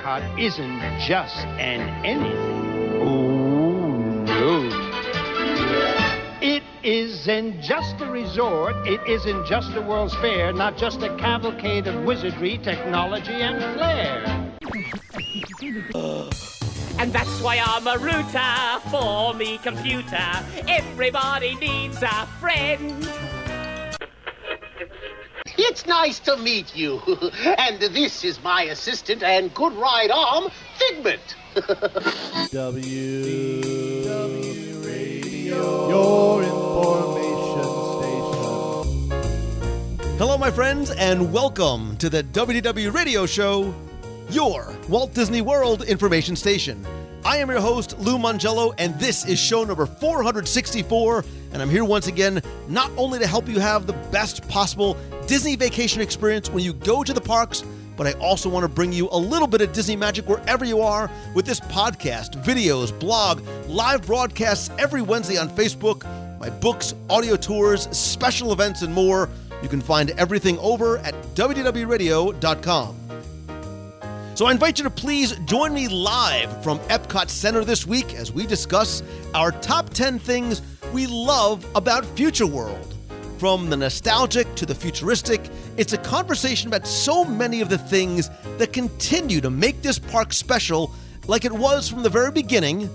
Epcot isn't just an anything. Oh, no. It isn't just a resort. It isn't just a World's Fair, not just a cavalcade of wizardry, technology, and flair. And that's why I'm a router for me computer. Everybody needs a friend. It's nice to meet you. And this is my assistant and good right arm, Figment. WDW Radio, your information station. Hello, my friends, and welcome to the WDW Radio Show, your Walt Disney World information station. I am your host, Lou Mongello, and this is show number 464, and I'm here once again not only to help you have the best possible Disney vacation experience when you go to the parks, but I also want to bring you a little bit of Disney magic wherever you are with this podcast, videos, blog, live broadcasts every Wednesday on Facebook, my books, audio tours, special events, and more. You can find everything over at WDWRadio.com. So I invite you to please join me live from Epcot Center this week as we discuss our top 10 things we love about Future World. From the nostalgic to the futuristic, it's a conversation about so many of the things that continue to make this park special, like it was from the very beginning,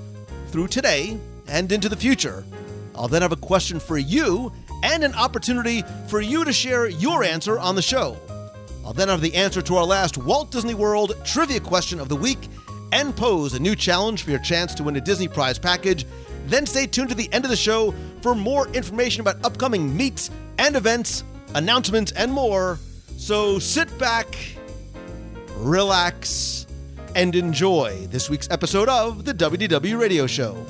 through today, and into the future. I'll then have a question for you and an opportunity for you to share your answer on the show. I'll then have the answer to our last Walt Disney World trivia question of the week and pose a new challenge for your chance to win a Disney Prize package. Then stay tuned to the end of the show for more information about upcoming meets and events, announcements, and more. So sit back, relax, and enjoy this week's episode of the WDW Radio Show.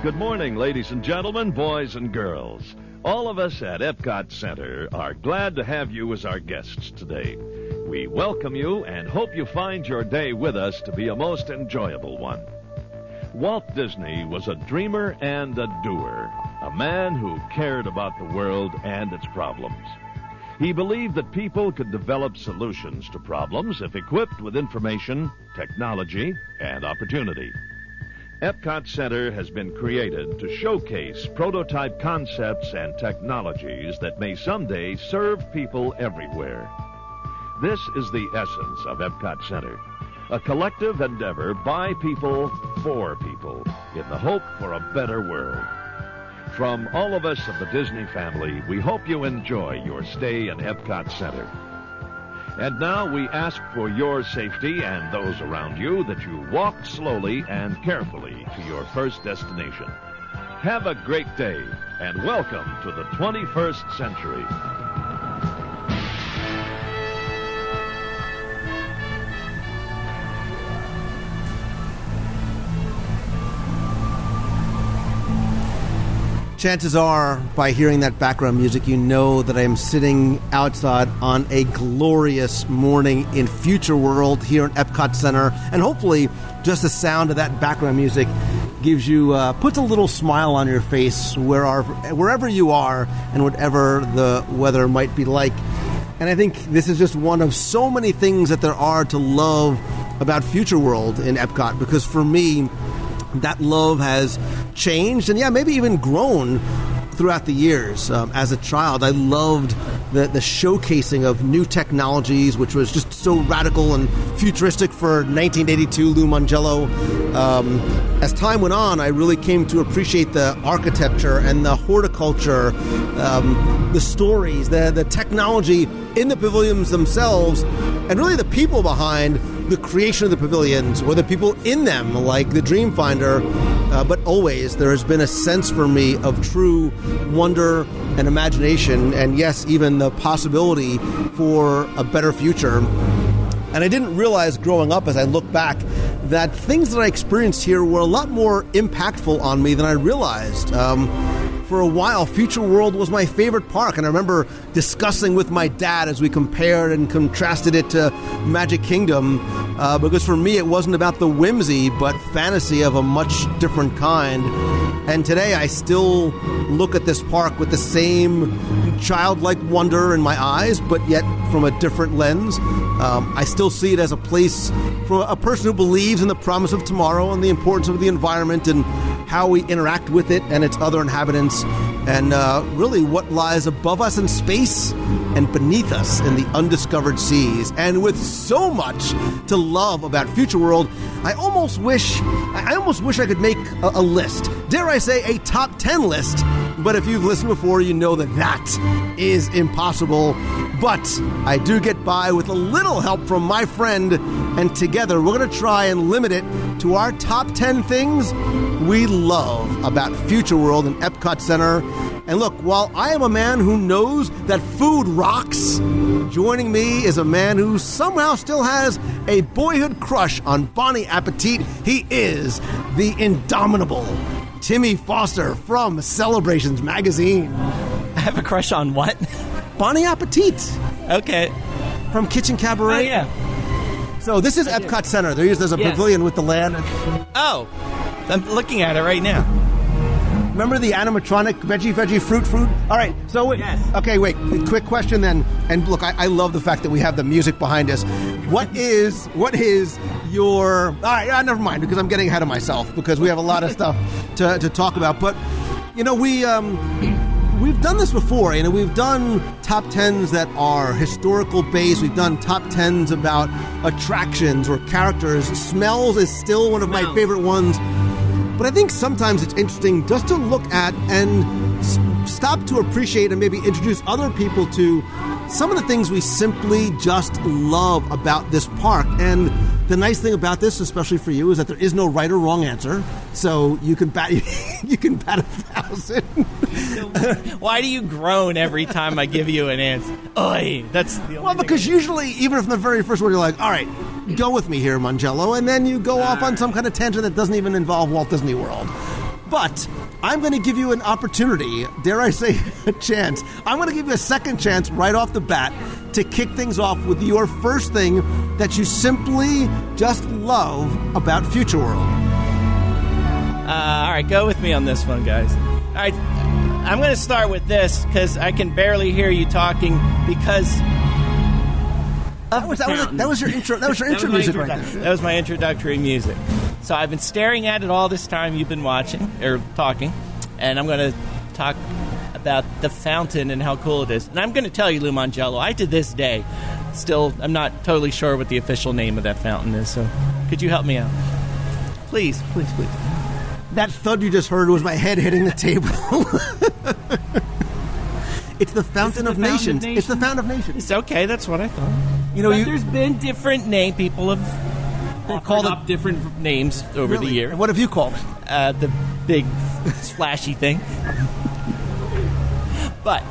Good morning, ladies and gentlemen, boys and girls. All of us at Epcot Center are glad to have you as our guests today. We welcome you and hope you find your day with us to be a most enjoyable one. Walt Disney was a dreamer and a doer, a man who cared about the world and its problems. He believed that people could develop solutions to problems if equipped with information, technology, and opportunity. Epcot Center has been created to showcase prototype concepts and technologies that may someday serve people everywhere. This is the essence of Epcot Center, a collective endeavor by people, for people, in the hope for a better world. From all of us of the Disney family, we hope you enjoy your stay in Epcot Center. And now we ask for your safety and those around you that you walk slowly and carefully to your first destination. Have a great day and welcome to the 21st century. Chances are, by hearing that background music, you know that I am sitting outside on a glorious morning in Future World here in Epcot Center, and hopefully just the sound of that background music gives you, puts a little smile on your face wherever you are and whatever the weather might be like. And I think this is just one of so many things that there are to love about Future World in Epcot, because for me, that love has changed and, maybe even grown throughout the years. As a child, I loved the showcasing of new technologies, which was just so radical and futuristic for 1982 Lou Mongello. As time went on, I really came to appreciate the architecture and the horticulture, the stories, the technology in the pavilions themselves, and really the people behind the creation of the pavilions, or the people in them, like the Dreamfinder. But always there has been a sense for me of true wonder and imagination, and yes, even the possibility for a better future. And I didn't realize growing up, as I look back, that things that I experienced here were a lot more impactful on me than I realized. For a while, Future World was my favorite park, and I remember discussing with my dad as we compared and contrasted it to Magic Kingdom, because for me it wasn't about the whimsy, but fantasy of a much different kind. And today I still look at this park with the same childlike wonder in my eyes, but yet from a different lens. I still see it as a place for a person who believes in the promise of tomorrow and the importance of the environment and how we interact with it and its other inhabitants, and really what lies above us in space and beneath us in the undiscovered seas. And with so much to love about Future World, I almost wish I could make a list. Dare I say a top 10 list, but if you've listened before, you know that is impossible. But I do get by with a little help from my friend, and together we're going to try and limit it to our top 10 things we love about Future World and Epcot Center. And look, while I am a man who knows that food rocks, joining me is a man who somehow still has a boyhood crush on Bonnie Appetit. He is the indomitable Timmy Foster from Celebrations Magazine. I have a crush on what? Bonnie Appetit. Okay. From Kitchen Cabaret. Oh, yeah. So this is Epcot Center. There's a pavilion with the land. Oh, I'm looking at it right now. Remember the animatronic veggie, fruit? All right, so yes. Okay, wait. Quick question then. And look, I love the fact that we have the music behind us. What is your... All right, never mind, because I'm getting ahead of myself, because we have a lot of stuff to talk about. But, we've done this before. We've done top 10s that are historical based. We've done top 10s about attractions or characters. Smells is still one of my favorite ones. But I think sometimes it's interesting just to look at and stop to appreciate and maybe introduce other people to some of the things we simply just love about this park. And the nice thing about this, especially for you, is that there is no right or wrong answer. So you can bat 1,000. Why do you groan every time I give you an answer? Oy, that's the only because usually, even if in the very first one you're like, all right, go with me here, Mangello, and then you go off on some kind of tangent that doesn't even involve Walt Disney World. But I'm going to give you an opportunity, dare I say a chance. I'm going to give you a second chance right off the bat to kick things off with your first thing that you simply just love about Future World. All right, go with me on this one, guys. All right, I'm going to start with this because I can barely hear you talking because... That was your intro. That was your intro music right there. That was my introductory music. So I've been staring at it all this time you've been watching or talking, and I'm going to talk about the fountain and how cool it is. And I'm going to tell you, Lou Mangello, I to this day still I'm not totally sure what the official name of that fountain is. So could you help me out, please? That thud you just heard was my head hitting the table. It's the Fountain of Nations. It's the Fountain of Nations. It's okay. That's what I thought. There's been different names. People have called up different names over the year. What have you called it? The big splashy thing. But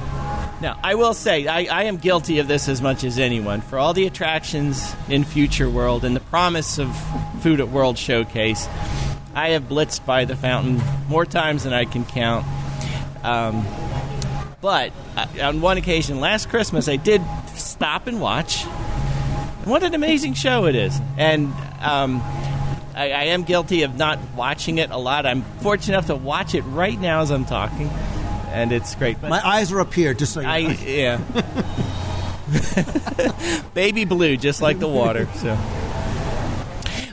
now, I will say, I am guilty of this as much as anyone. For all the attractions in Future World and the promise of Food at World Showcase, I have blitzed by the fountain more times than I can count. But on one occasion, last Christmas, I did stop and watch. What an amazing show it is. And I am guilty of not watching it a lot. I'm fortunate enough to watch it right now as I'm talking. And it's great. But my eyes are up here, just so you know. Yeah. Baby blue, just like the water. So,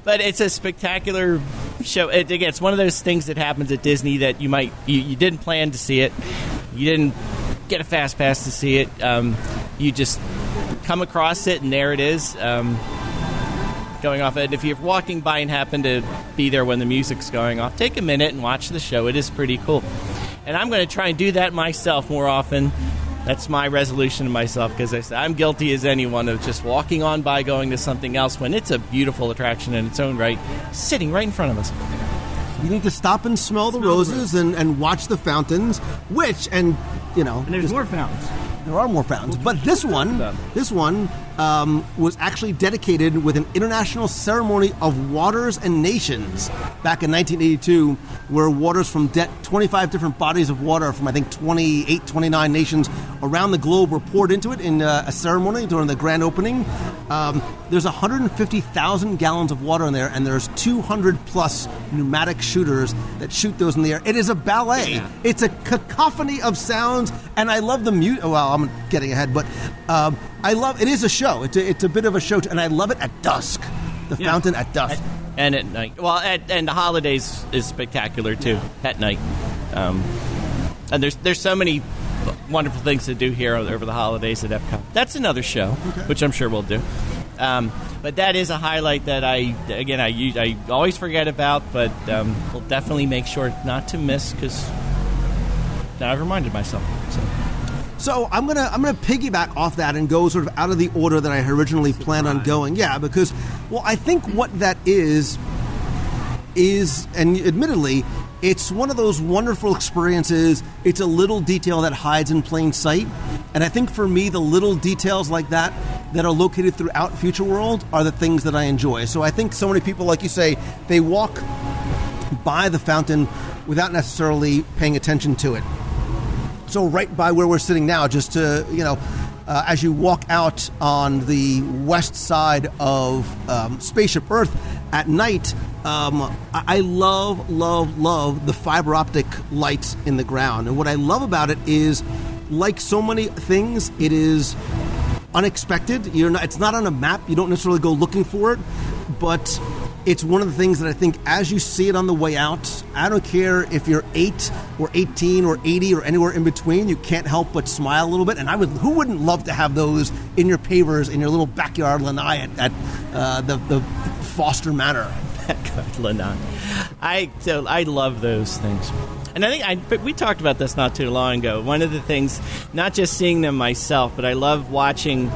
but it's a spectacular show. Again, it's one of those things that happens at Disney that you didn't plan to see it. You didn't get a fast pass to see it. You just come across it, and there it is, going off. And if you're walking by and happen to be there when the music's going off, take a minute and watch the show. It is pretty cool. And I'm going to try and do that myself more often. That's my resolution to myself, because I'm guilty as anyone of just walking on by going to something else when it's a beautiful attraction in its own right, sitting right in front of us. You need to stop and smell the roses and watch the fountains, and there's more fountains. There are more fountains, but this one was actually dedicated with an international ceremony of waters and nations back in 1982, where waters from 25 different bodies of water from, I think, 28, 29 nations around the globe were poured into it in a ceremony during the grand opening. There's 150,000 gallons of water in there, and there's 200-plus pneumatic shooters that shoot those in the air. It is a ballet. Yeah. It's a cacophony of sounds, and I love the music. Well, I'm getting ahead, but I love it. Is a show. It's a bit of a show, and I love it at dusk. The fountain at dusk. And at night. Well, and the holidays is spectacular, too, at night. And there's so many wonderful things to do here over the holidays at Epcot. That's another show, which I'm sure we'll do. But that is a highlight that I always forget about, but we'll definitely make sure not to miss, because now I've reminded myself. So I'm gonna piggyback off that and go sort of out of the order that I originally planned on going. Yeah, because I think what that is, and admittedly, it's one of those wonderful experiences. It's a little detail that hides in plain sight. And I think for me, the little details like that are located throughout Future World are the things that I enjoy. So I think so many people, like you say, they walk by the fountain without necessarily paying attention to it. So right by where we're sitting now, just to, as you walk out on the west side of Spaceship Earth at night, I love the fiber optic lights in the ground. And what I love about it is, like so many things, it is unexpected. It's not on a map. You don't necessarily go looking for it, but it's one of the things that I think as you see it on the way out, I don't care if you're 8 or 18 or 80 or anywhere in between, you can't help but smile a little bit. And who wouldn't love to have those in your pavers in your little backyard lanai at the Foster Manor? Lanai. I love those things. And I think we talked about this not too long ago. One of the things, not just seeing them myself, but I love watching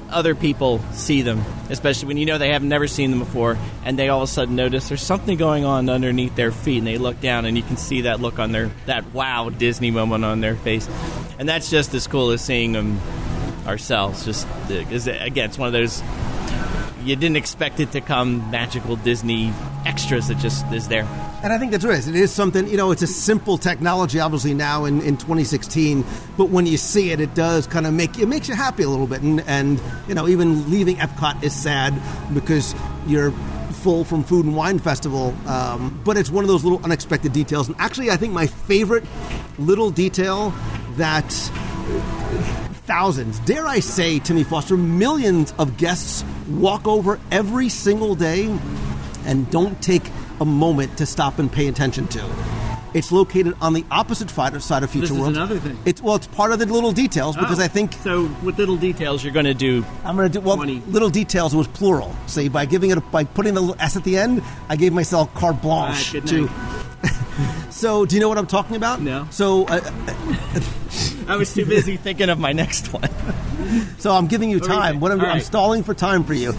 other people see them, especially when they have never seen them before, and they all of a sudden notice there's something going on underneath their feet, and they look down, and you can see that look on that wow Disney moment on their face. And that's just as cool as seeing them ourselves. Just because, again, it's one of those, you didn't expect it to come, magical Disney extras that just is there. And I think that's right. It is something, it's a simple technology, obviously, now in 2016. But when you see it, it does kind of makes you happy a little bit. And even leaving Epcot is sad because you're full from Food and Wine Festival. But it's one of those little unexpected details. And actually, I think my favorite little detail that thousands, dare I say, Timmy Foster, millions of guests walk over every single day and don't take a moment to stop and pay attention to. It's located on the opposite side of Future World. This is another thing. It's part of the little details, because I think... So with little details, you're going to do... I'm going to do... Well, 20. Little details was plural. See, by putting the little S at the end, I gave myself carte blanche to... So, do you know what I'm talking about? No. So... I was too busy thinking of my next one. So I'm giving you time. I'm stalling for time for you.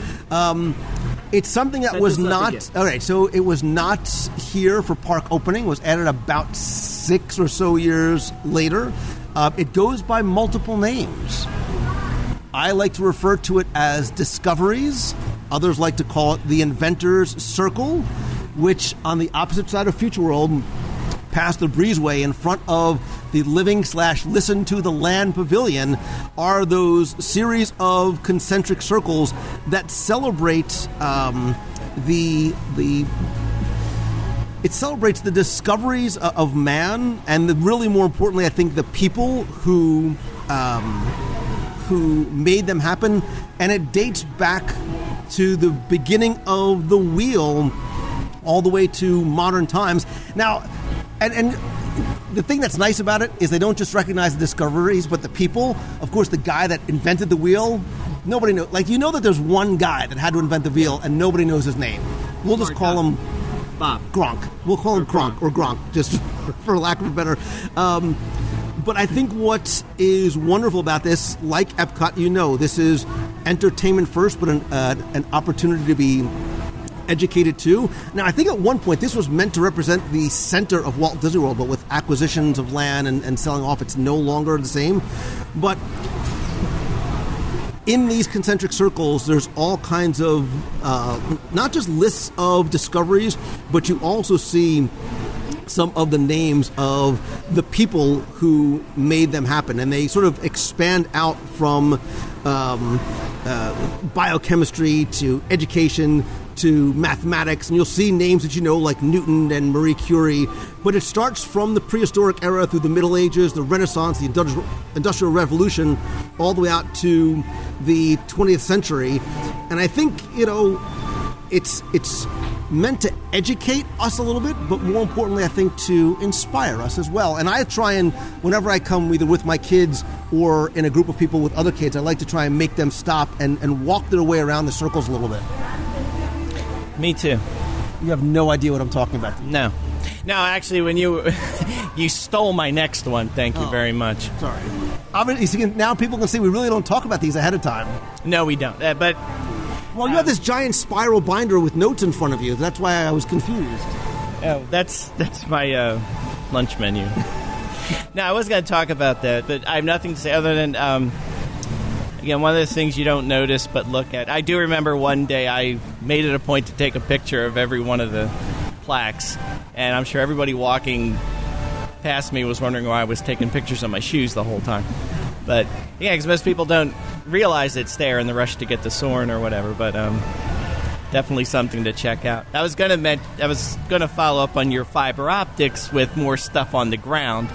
It's something that was not... All right, so it was not here for park opening. It was added about 6 or so years later. It goes by multiple names. I like to refer to it as Discoveries. Others like to call it the Inventor's Circle, which on the opposite side of Future World, past the breezeway in front of the Living/Listen to the Land Pavilion, are those series of concentric circles that celebrate it celebrates the discoveries of man, and really more importantly, I think, the people who made them happen. And it dates back to the beginning of the wheel all the way to modern times. Now, and the thing that's nice about it is they don't just recognize the discoveries, but the people. Of course, the guy that invented the wheel, nobody knows. Like, that there's one guy that had to invent the wheel, and nobody knows his name. We'll just call him Bob. Gronk. We'll call him Gronk, just for lack of a better. But I think what is wonderful about this, like Epcot, this is entertainment first, but an opportunity to be educated too. Now, I think at one point this was meant to represent the center of Walt Disney World, but with acquisitions of land and selling off, it's no longer the same. But in these concentric circles, there's all kinds of, not just lists of discoveries, but you also see some of the names of the people who made them happen. And they sort of expand out from biochemistry to education to mathematics, and you'll see names that you know like Newton and Marie Curie, but it starts from the prehistoric era through the Middle Ages, the Renaissance, the Industrial Revolution, all the way out to the 20th century. And I think, it's meant to educate us a little bit, but more importantly, I think to inspire us as well. And I try and, whenever I come either with my kids or in a group of people with other kids, I like to try and make them stop and walk their way around the circles a little bit. Me too. You have no idea what I'm talking about. No, actually, when you stole my next one, thank you very much. Sorry. Obviously, now people can see we really don't talk about these ahead of time. No, we don't. But well, you have this giant spiral binder with notes in front of you. That's why I was confused. Oh, that's my lunch menu. No, I was going to talk about that, but I have nothing to say other than, again, one of those things you don't notice but look at. I do remember one day I made it a point to take a picture of every one of the plaques, and I'm sure everybody walking past me was wondering why I was taking pictures of my shoes the whole time. But, yeah, because most people don't realize it's there in the rush to get the Soren or whatever, but definitely something to check out. I was going to follow up on your fiber optics with more stuff on the ground.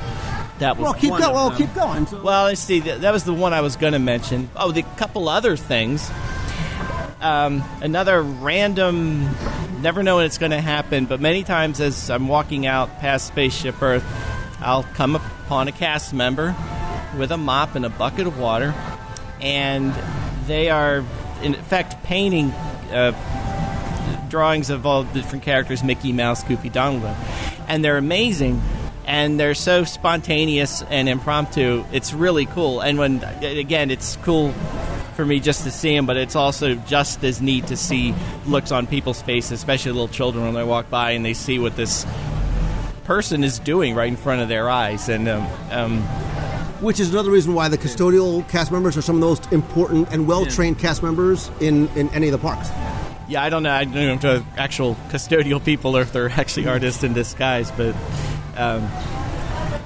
That was keep going. Well, let's see. That was the one I was going to mention. Oh, the couple other things. Another random, never know when it's going to happen, but many times as I'm walking out past Spaceship Earth, I'll come upon a cast member with a mop and a bucket of water, and they are, in effect, painting drawings of all the different characters, Mickey Mouse, Goofy, Donald, and they're amazing. And they're so spontaneous and impromptu. It's really cool. And when, again, it's cool for me just to see them, but it's also just as neat to see looks on people's faces, especially little children when they walk by and they see what this person is doing right in front of their eyes. And which is another reason why the custodial cast members are some of the most important and well-trained cast members in any of the parks. Yeah, I don't know if they're actual custodial people or if they're actually artists in disguise, but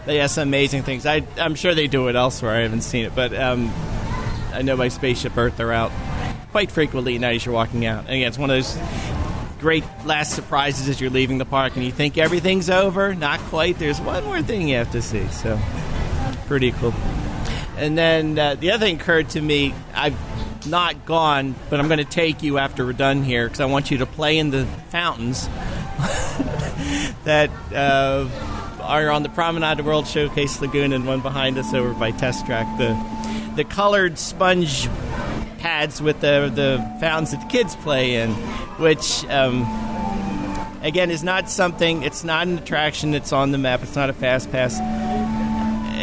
they have some amazing things. I'm sure they do it elsewhere. I haven't seen it, but I know by Spaceship Earth they're out quite frequently at night as you're walking out. And again, it's one of those great last surprises as you're leaving the park and you think everything's over. Not quite. There's one more thing you have to see. So, pretty cool. And then the other thing occurred to me. I've not gone, but I'm going to take you after we're done here because I want you to play in the fountains that are on the Promenade of World Showcase Lagoon and one behind us over by Test Track. The colored sponge pads with the fountains that the kids play in, which again is not something. It's not an attraction that's on the map. It's not a fast pass.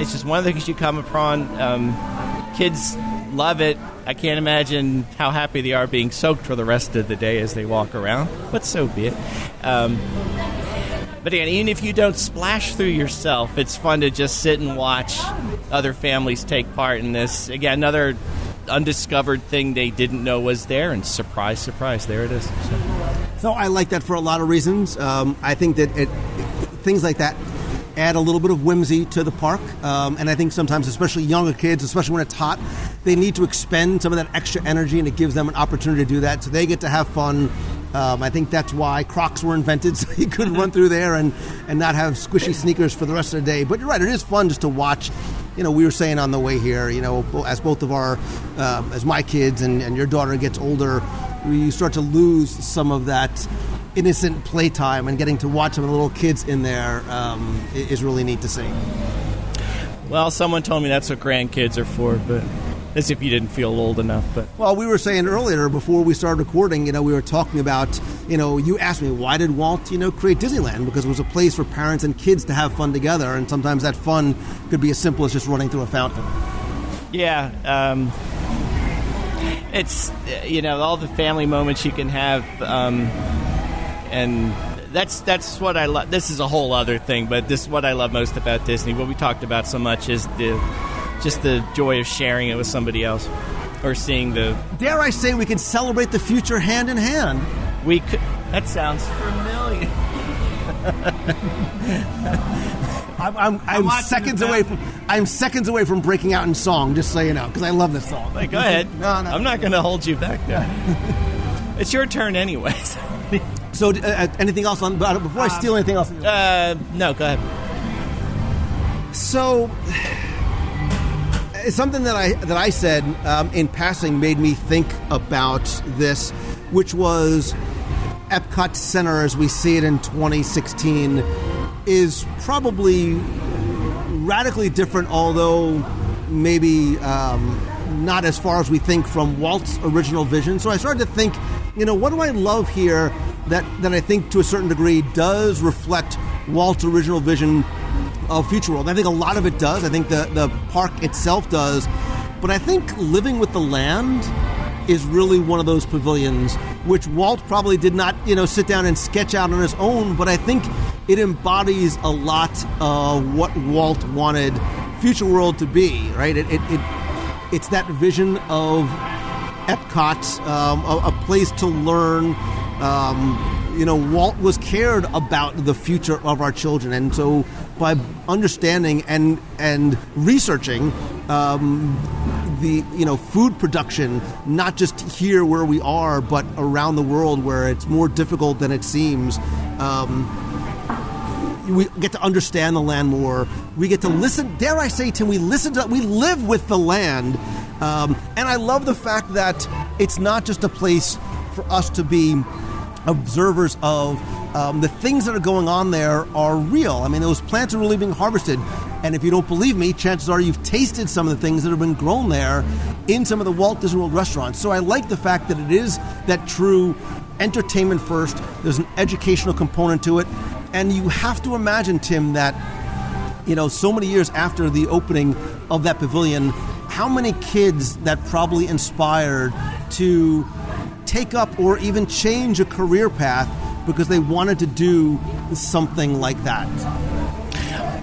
It's just one of the things you come upon. Kids love it. I can't imagine how happy they are being soaked for the rest of the day as they walk around, but so be it. But again, even if you don't splash through yourself, it's fun to just sit and watch other families take part in this. Again, another undiscovered thing they didn't know was there, and surprise, surprise, there it is. So I like that for a lot of reasons. I think that things like that add a little bit of whimsy to the park, and I think sometimes, especially younger kids, especially when it's hot, they need to expend some of that extra energy, and it gives them an opportunity to do that, so they get to have fun. I think that's why Crocs were invented, so you could run through there and not have squishy sneakers for the rest of the day. But you're right, it is fun just to watch. We were saying on the way here, as both of our, as my kids and your daughter gets older, we start to lose some of that innocent playtime, and getting to watch some of the little kids in there is really neat to see. Well, someone told me that's what grandkids are for, but as if you didn't feel old enough. But well, we were saying earlier before we started recording, we were talking about, you asked me, why did Walt, create Disneyland? Because it was a place for parents and kids to have fun together, and sometimes that fun could be as simple as just running through a fountain. Yeah, it's, all the family moments you can have, and that's what I love. This is a whole other thing, but this is what I love most about Disney. What we talked about so much is the just the joy of sharing it with somebody else or seeing the. Dare I say we can celebrate the future hand in hand? We could. That sounds familiar. I'm seconds away from. I'm seconds away from breaking out in song. Just so you know, because I love this song. Go ahead. No. I'm not going to hold you back there. It's your turn, anyways. So, anything else on? Before I steal anything else? No. Go ahead. So, something that I said in passing made me think about this, which was Epcot Center as we see it in 2016 is probably radically different, although maybe not as far as we think from Walt's original vision. So I started to think, what do I love here that I think to a certain degree does reflect Walt's original vision of Future World? I think a lot of it does. I think the park itself does. But I think Living with the Land is really one of those pavilions which Walt probably did not, sit down and sketch out on his own, but I think it embodies a lot of what Walt wanted Future World to be, right? It's that vision of Epcot, a place to learn. Walt was cared about the future of our children, and so by understanding and researching the food production, not just here where we are, but around the world where it's more difficult than it seems. We get to understand the land more. We get to listen. Dare I say, Tim? We live with the land, and I love the fact that it's not just a place for us to be observers of. The things that are going on there are real. I mean, those plants are really being harvested. And if you don't believe me, chances are you've tasted some of the things that have been grown there in some of the Walt Disney World restaurants. So I like the fact that it is that true entertainment first. There's an educational component to it. And you have to imagine, Tim, that, so many years after the opening of that pavilion, how many kids that probably inspired to take up or even change a career path because they wanted to do something like that.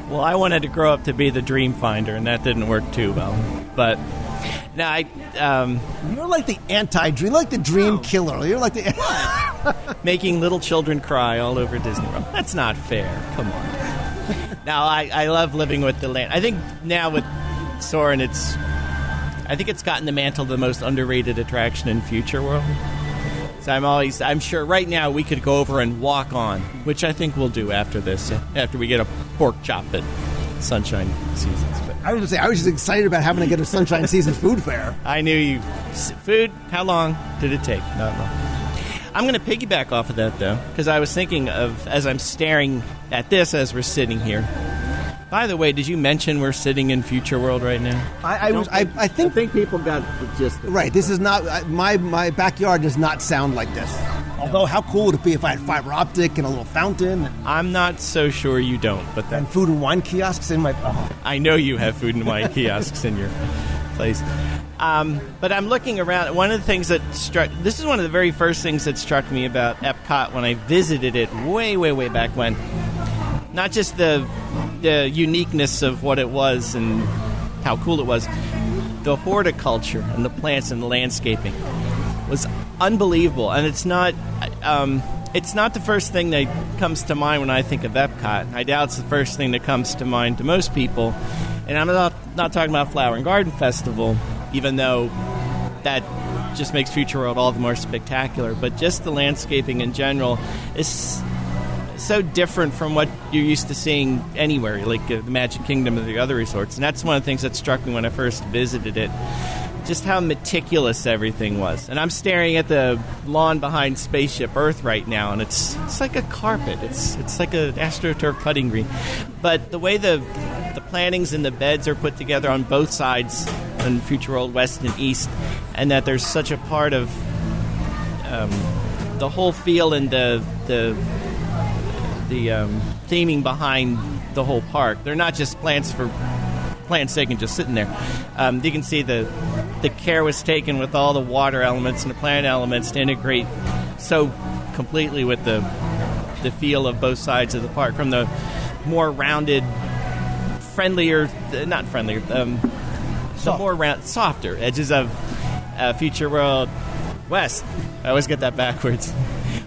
Well, I wanted to grow up to be the dream finder, and that didn't work too well. But now you're like the anti-dream, like the dream killer. You're like the making little children cry all over Disney World. That's not fair. Come on. Now I love Living with the Land. I think now with Soarin', I think it's gotten the mantle of the most underrated attraction in Future World. So I'm sure right now we could go over and walk on, which I think we'll do after this, after we get a pork chop at Sunshine Seasons. But I was going to say, I was just excited about having to get a Sunshine Seasons food fair. I knew you. Food, how long did it take? Not long. I'm going to piggyback off of that, though, because I was thinking of, as I'm staring at this as we're sitting here. By the way, did you mention we're sitting in Future World right now? I think people got the gist of it. Right. This is not my backyard. Does not sound like this. Although, how cool would it be if I had fiber optic and a little fountain? I'm not so sure you don't, but and food and wine kiosks in my. I know you have food and wine kiosks in your place. But I'm looking around. One of the things that this is one of the very first things that struck me about Epcot when I visited it way, way, way back when. Not just the uniqueness of what it was and how cool it was, the horticulture and the plants and the landscaping was unbelievable. And it's not the first thing that comes to mind when I think of Epcot. I doubt it's the first thing that comes to mind to most people. And I'm not talking about Flower and Garden Festival, even though that just makes Future World all the more spectacular. But just the landscaping in general is so different from what you're used to seeing anywhere, like the Magic Kingdom or the other resorts. And that's one of the things that struck me when I first visited it, just how meticulous everything was. And I'm staring at the lawn behind Spaceship Earth right now, and it's like a carpet. It's like an AstroTurf putting green. But the way the plantings and the beds are put together on both sides in Future World West and East, and that there's such a part of the whole feel and the theming behind the whole park. They're not just plants for plants' sake and just sitting there. You can see the care was taken with all the water elements and the plant elements to integrate so completely with the feel of both sides of the park, from the more rounded, the more round, softer edges of Future World West. I always get that backwards.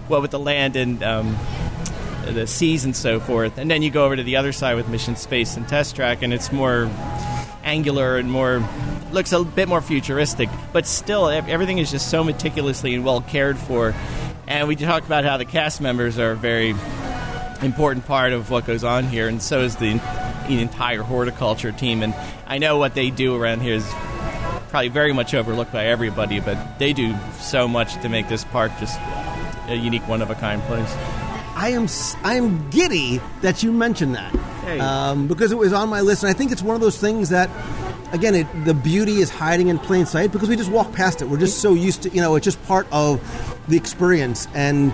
Well, with the land and the seas and so forth. And then you go over to the other side with Mission Space and Test Track, and it's more angular and looks a bit more futuristic. But still, everything is just so meticulously and well cared for. And we talked about how the cast members are a very important part of what goes on here, and so is the entire horticulture team. And I know what they do around here is probably very much overlooked by everybody, but they do so much to make this park just a unique, one-of-a-kind place. I'm giddy that you mentioned that. Because it was on my list, and I think it's one of those things that, again, the beauty is hiding in plain sight because we just walk past it. We're just so used to, it's just part of the experience. And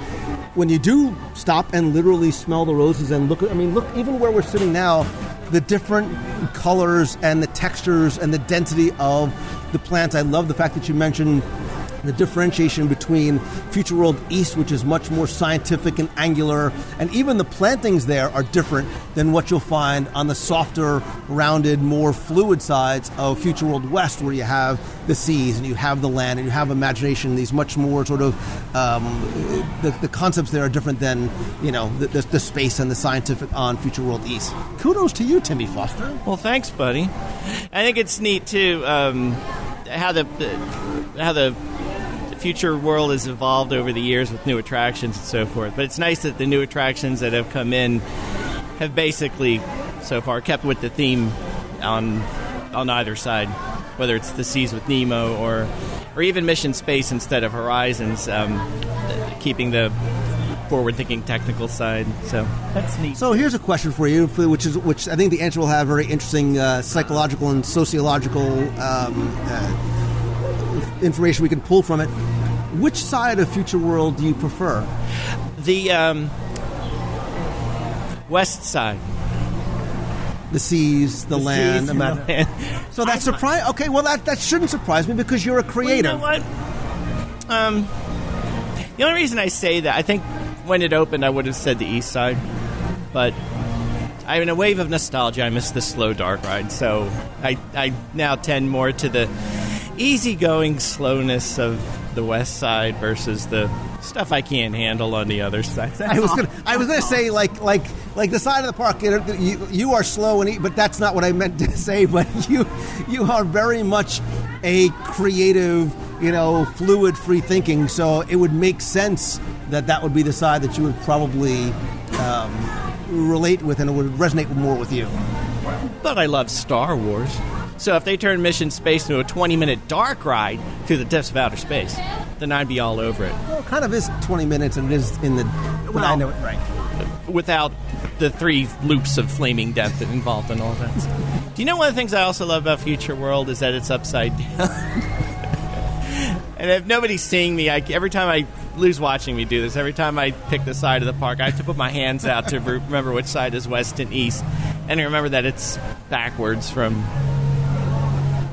when you do stop and literally smell the roses and look, even where we're sitting now, the different colors and the textures and the density of the plants. I love the fact that you mentioned the differentiation between Future World East, which is much more scientific and angular, and even the plantings there are different than what you'll find on the softer, rounded, more fluid sides of Future World West, where you have the seas and you have the land and you have imagination. These much more sort of the concepts there are different than the space and the scientific on Future World East. Kudos to you, Timmy Foster. Well, thanks, buddy. I think it's neat too how the Future World has evolved over the years with new attractions and so forth. But it's nice that the new attractions that have come in have basically, so far, kept with the theme on either side, whether it's the seas with Nemo or even Mission Space instead of Horizons, keeping the forward-thinking technical side. So that's neat. So here's a question for you, which I think the answer will have very interesting psychological and sociological information we can pull from it. Which side of Future World do you prefer? The west side. The seas, the land. Seas and the land. So that's surprise. Okay, well that shouldn't surprise me because you're a creative. Well, you know what? The only reason I say that, I think when it opened, I would have said the east side, but in a wave of nostalgia, I miss the slow dark ride. So I now tend more to the easygoing slowness of the west side versus the stuff I can't handle on the other side. I was gonna say like the side of the park. You are slow but that's not what I meant to say. But you are very much a creative, fluid, free thinking. So it would make sense that would be the side that you would probably relate with, and it would resonate more with you. But I love Star Wars. So if they turn Mission Space into a 20-minute dark ride through the depths of outer space, then I'd be all over it. Well, it kind of is 20 minutes, and it is in the... Well, I know it, right. Without the 3 loops of flaming death involved in all that. Do you know one of the things I also love about Future World is that it's upside down? And if nobody's seeing me, every time I lose watching me do this, every time I pick the side of the park, I have to put my hands out to remember which side is west and east. And I remember that it's backwards from...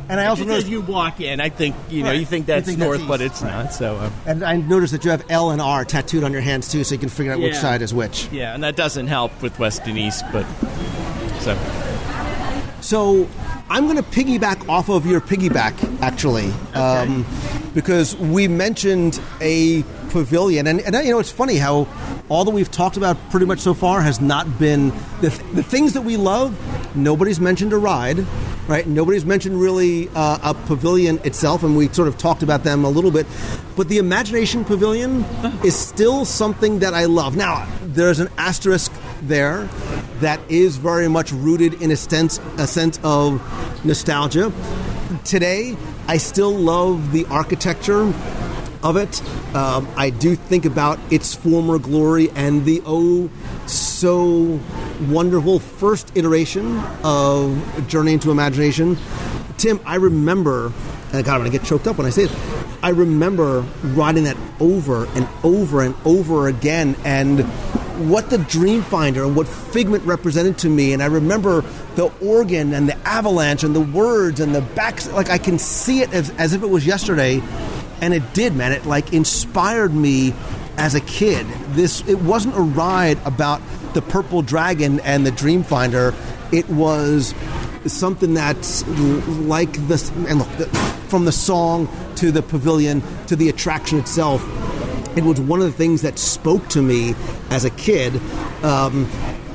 And I also noticed you walk in. I think you think that's north, but it's not. So, and I noticed that you have L and R tattooed on your hands too, so you can figure out which side is which. Yeah, and that doesn't help with west and east, but so I'm going to piggyback off of your piggyback actually, because we mentioned a pavilion, and it's funny how all that we've talked about pretty much so far has not been the things that we love. Nobody's mentioned a ride. Right, nobody's mentioned really a pavilion itself, and we sort of talked about them a little bit. But the Imagination Pavilion is still something that I love. Now, there's an asterisk there that is very much rooted in a sense of nostalgia. Today, I still love the architecture of it. I do think about its former glory and the so wonderful first iteration of Journey into Imagination. Tim, I remember, and God, I'm going to get choked up when I say it, I remember riding that over and over and over again, and what the Dreamfinder and what Figment represented to me. And I remember the organ and the avalanche and the words and the backs, like I can see it as if it was yesterday. And it did, man. It inspired me as a kid. It wasn't a ride about the Purple Dragon and the Dreamfinder. It was something that's like this. And look, from the song to the pavilion to the attraction itself, it was one of the things that spoke to me as a kid.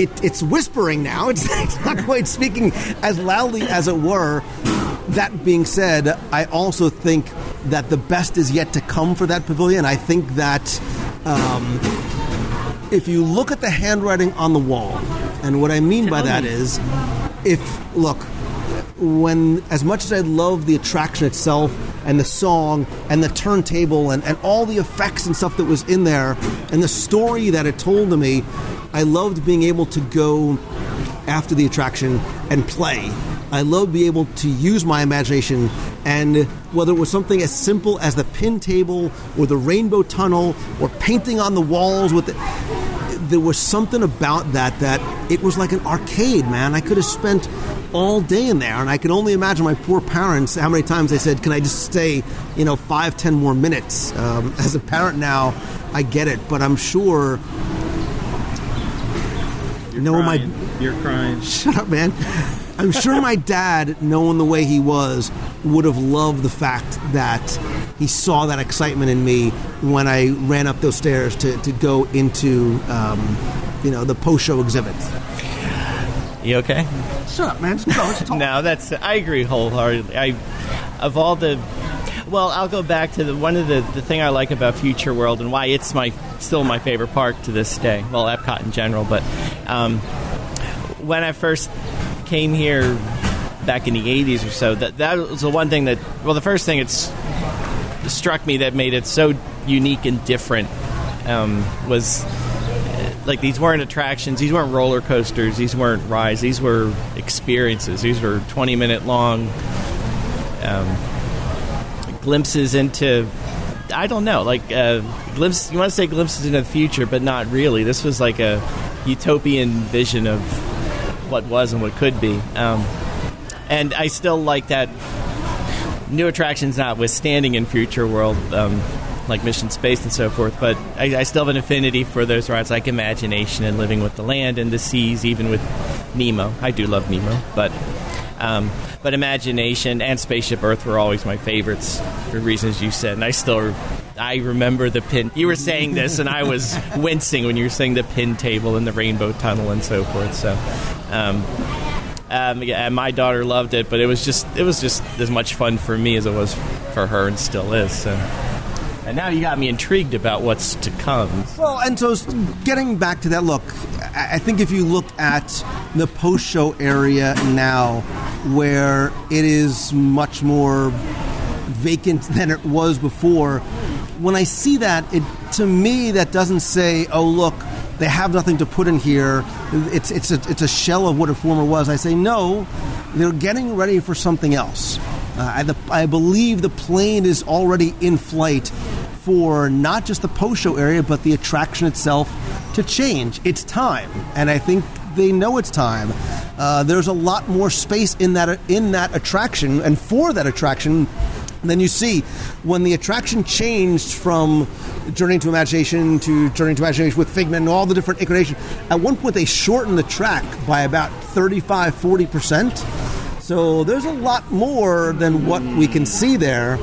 It's whispering now. It's not quite speaking as loudly as it were. That being said, I also think that the best is yet to come for that pavilion. I think that if you look at the handwriting on the wall, and what I mean by that is, when as much as I love the attraction itself and the song and the turntable and all the effects and stuff that was in there and the story that it told to me, I loved being able to go after the attraction and play. I loved being able to use my imagination, and whether it was something as simple as the pin table or the rainbow tunnel or painting on the walls with there was something about that it was like an arcade, man. I could have spent all day in there, and I can only imagine my poor parents, how many times they said, can I just stay, 5-10 more minutes? As a parent now, I get it, but I'm sure... You're crying. Shut up, man. I'm sure my dad, knowing the way he was, would have loved the fact that he saw that excitement in me when I ran up those stairs to go into, the post-show exhibit. You okay? Shut up, man. Just go. Just talk. No, I agree wholeheartedly. I'll go back to one of the thing I like about Future World and why it's still my favorite park to this day. Well, Epcot in general, but when I first came here back in the 80s or so, that was the one thing the first thing it struck me that made it so unique and different was like these weren't attractions, these weren't roller coasters, these weren't rides, these were experiences. These were 20-minute long glimpses into, I don't know, glimpses. You want to say glimpses into the future, but not really. This was like a utopian vision of what was and what could be. And I still like that. New attractions notwithstanding in Future World, like Mission Space and so forth, but I still have an affinity for those rides like Imagination and Living with the Land and the Seas, even with Nemo. I do love Nemo, but Imagination and Spaceship Earth were always my favorites for reasons you said. And I remember the pin. You were saying this, and I was wincing when you were saying the pin table and the rainbow tunnel and so forth. So, my daughter loved it, but it was just as much fun for me as it was for her, and still is. So. And now you got me intrigued about what's to come. Well, and so getting back to that, look, I think if you look at the post-show area now, where it is much more vacant than it was before, when I see that, to me, that doesn't say, oh, look, they have nothing to put in here. It's a shell of what a former was. I say, no, they're getting ready for something else. I believe the plane is already in flight for not just the post-show area, but the attraction itself to change. It's time, and I think they know it's time. There's a lot more space in that attraction, and for that attraction, than you see when the attraction changed from Journey to Imagination to Journey to Imagination with Figment and all the different incarnations. At one point, they shortened the track by about 35-40%. So there's a lot more than what we can see there,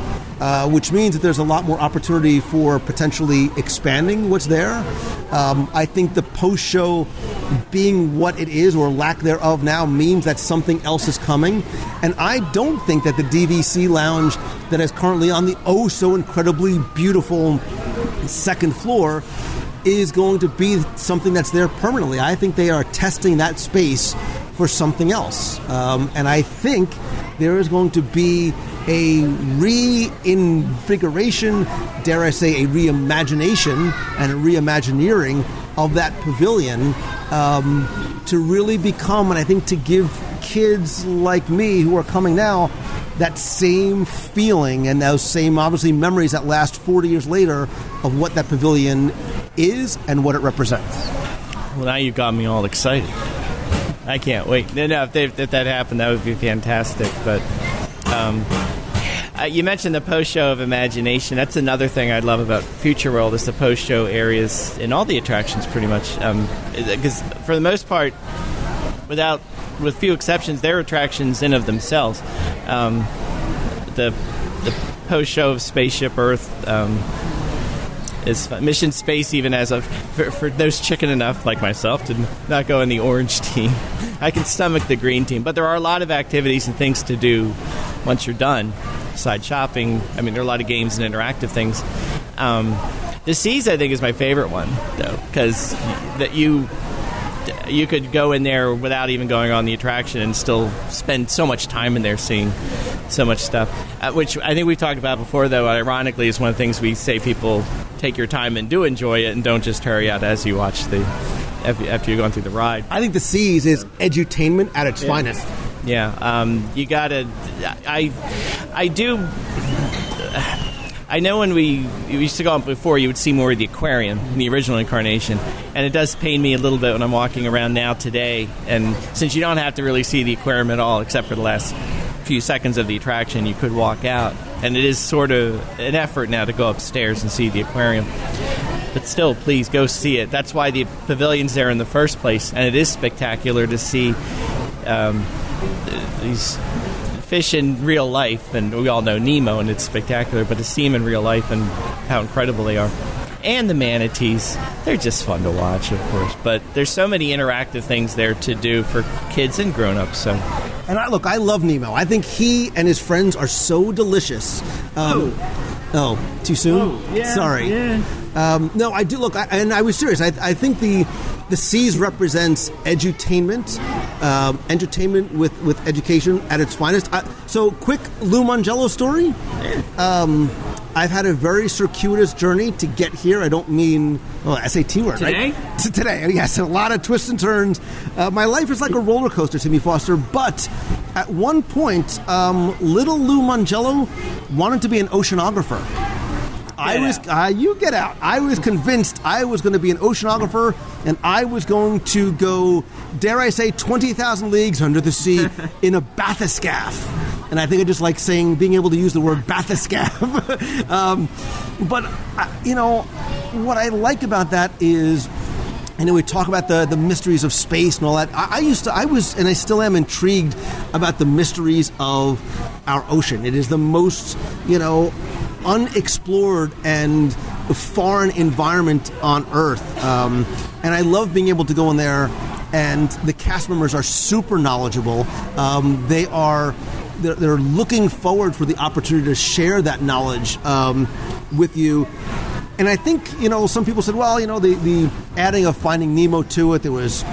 which means that there's a lot more opportunity for potentially expanding what's there. I think the post-show being what it is or lack thereof now means that something else is coming. And I don't think that the DVC lounge that is currently on the so incredibly beautiful second floor is going to be something that's there permanently. I think they are testing that space for something else. And I think there is going to be a reinvigoration, dare I say, a reimagination and a reimagineering of that pavilion to really become, and I think to give kids like me who are coming now that same feeling and those same, obviously, memories that last 40 years later of what that pavilion is and what it represents. Well, now you got me all excited. I can't wait. No, if that happened, that would be fantastic. But you mentioned the post-show of Imagination. That's another thing I love about Future World is the post-show areas in all the attractions, pretty much. Because for the most part, without with few exceptions, they're attractions in of themselves. The post-show of Spaceship Earth is fun. Mission Space even has for those chicken enough like myself to not go in the orange team. I can stomach the green team, but there are a lot of activities and things to do once you're done. Besides shopping, I mean, there are a lot of games and interactive things. The Seas, I think, is my favorite one, though, because that you could go in there without even going on the attraction and still spend so much time in there seeing so much stuff, which I think we've talked about before, though, ironically, is one of the things we say people take your time and do enjoy it and don't just hurry out as you watch after you're going through the ride. I think the Seas is edutainment at its finest. Yeah, you gotta. I do. I know when we used to go up before, you would see more of the aquarium in the original incarnation, and it does pain me a little bit when I'm walking around now today. And since you don't have to really see the aquarium at all, except for the last few seconds of the attraction, you could walk out, and it is sort of an effort now to go upstairs and see the aquarium. But still, please go see it. That's why the pavilion's there in the first place, and it is spectacular to see these fish in real life, and we all know Nemo, and it's spectacular, but to see them in real life and how incredible they are. And the manatees, they're just fun to watch, of course, but there's so many interactive things there to do for kids and grown-ups. So. And I love Nemo. I think he and his friends are so delicious. Oh, too soon? Oh, yeah, sorry. Yeah. No, I do. Look, and I was serious. I think the Seas represents edutainment, entertainment with education at its finest. So, quick Lou Mangello story. I've had a very circuitous journey to get here. I don't mean SAT word, today? Right? Today, yes, a lot of twists and turns. My life is like a roller coaster, Timmy Foster. But at one point, little Lou Mangello wanted to be an oceanographer. You get out. I was convinced I was going to be an oceanographer, and I was going to go, dare I say, 20,000 leagues under the sea in a bathyscaphe. And I think I just like being able to use the word bathyscaphe. But what I like about that is, I know we talk about the mysteries of space and all that. I was, and I still am intrigued about the mysteries of our ocean. It is the most, unexplored and foreign environment on Earth. And I love being able to go in there, and the cast members are super knowledgeable. They're looking forward for the opportunity to share that knowledge with you. And I think, some people said, well, the adding of Finding Nemo to it, there was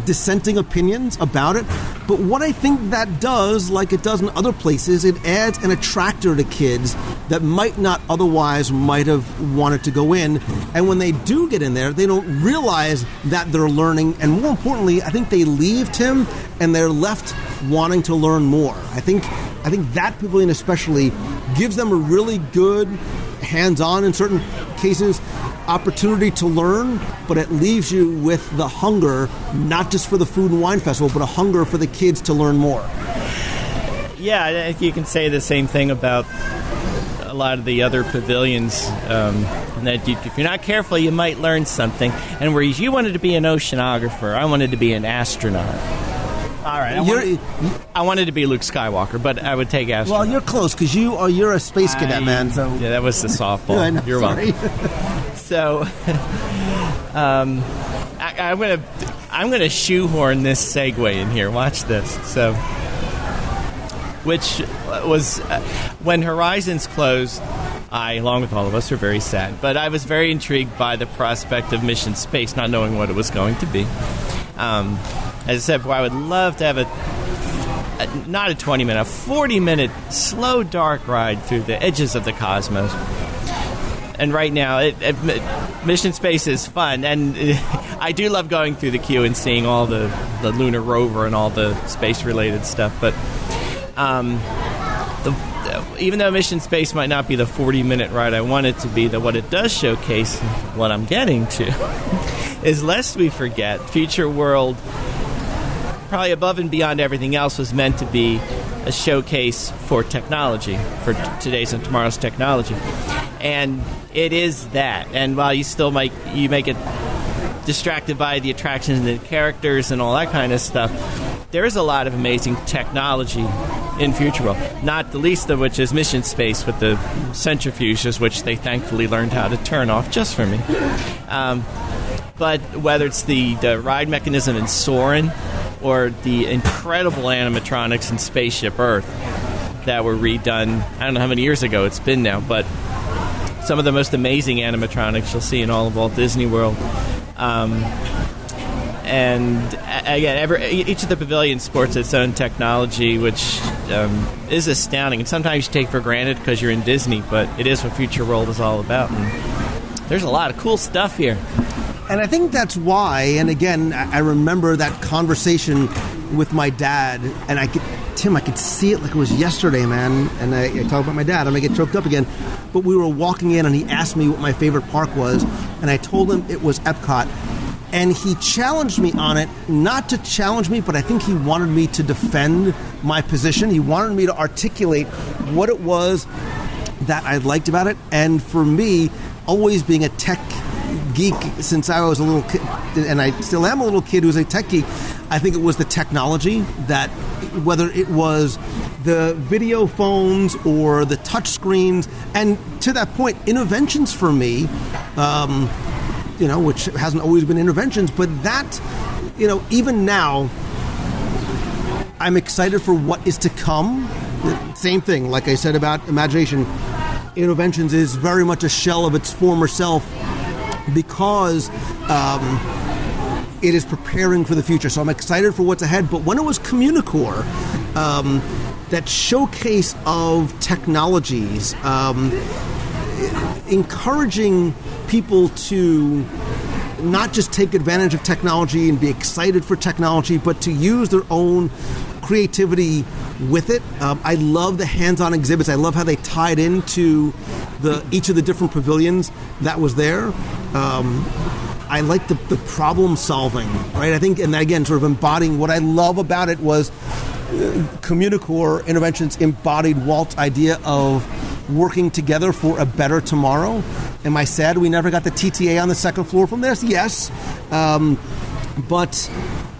dissenting opinions about it. But what I think that does, like it does in other places, it adds an attractor to kids that might not otherwise might have wanted to go in. And when they do get in there, they don't realize that they're learning. And more importantly, I think they leave, Tim, and they're left wanting to learn more. I think that pavilion especially gives them a really good hands-on, in certain cases, opportunity to learn, but it leaves you with the hunger, not just for the Food and Wine Festival, but a hunger for the kids to learn more. Yeah, I think you can say the same thing about a lot of the other pavilions. That if you're not careful, you might learn something. And whereas you wanted to be an oceanographer, I wanted to be an astronaut. All right, I wanted to be Luke Skywalker, but I would take astronaut. Well, you're close because you're a space cadet, man. So yeah, that was the softball. I know, you're sorry. welcome. So, I'm gonna shoehorn this segue in here. Watch this. So, which was when Horizons closed, I, along with all of us, were very sad. But I was very intrigued by the prospect of Mission Space, not knowing what it was going to be. As I said before, I would love to have not a 20-minute, a 40-minute slow, dark ride through the edges of the cosmos. And right now, Mission Space is fun, and I do love going through the queue and seeing all the lunar rover and all the space-related stuff. But even though Mission Space might not be the 40-minute ride I want it to be, what it does showcase, what I'm getting to, is lest we forget, Future World, probably above and beyond everything else, was meant to be a showcase for technology, for today's and tomorrow's technology. And it is that. And while you still make it distracted by the attractions and the characters and all that kind of stuff, there is a lot of amazing technology in Future World, not the least of which is Mission Space with the centrifuges, which they thankfully learned how to turn off just for me. But whether it's the ride mechanism in Soarin' or the incredible animatronics in Spaceship Earth that were redone, I don't know how many years ago it's been now, but some of the most amazing animatronics you'll see in all of Walt Disney World. And again, each of the pavilions sports its own technology, which is astounding. And sometimes you take for granted because you're in Disney, but it is what Future World is all about. And there's a lot of cool stuff here. And I think that's why, and again, I remember that conversation with my dad, and I could see it like it was yesterday, man. And I talk about my dad, and I get choked up again. But we were walking in, and he asked me what my favorite park was, and I told him it was Epcot. And he challenged me on it, not to challenge me, but I think he wanted me to defend my position. He wanted me to articulate what it was that I liked about it. And for me, always being a tech geek since I was a little kid, and I still am a little kid who's a tech geek, I think it was the technology that, whether it was the video phones or the touch screens, and to that point, interventions for me, which hasn't always been interventions, but that, even now, I'm excited for what is to come. Same thing, like I said about imagination, interventions is very much a shell of its former self because it is preparing for the future. So I'm excited for what's ahead. But when it was Communicore, that showcase of technologies, encouraging people to not just take advantage of technology and be excited for technology, but to use their own creativity with it. I love the hands-on exhibits. I love how they tied into each of the different pavilions that was there. I like the problem solving, right? I think, and again, sort of embodying what I love about it was Communicore Interventions embodied Walt's idea of working together for a better tomorrow. Am I sad we never got the TTA on the second floor from this? Yes. But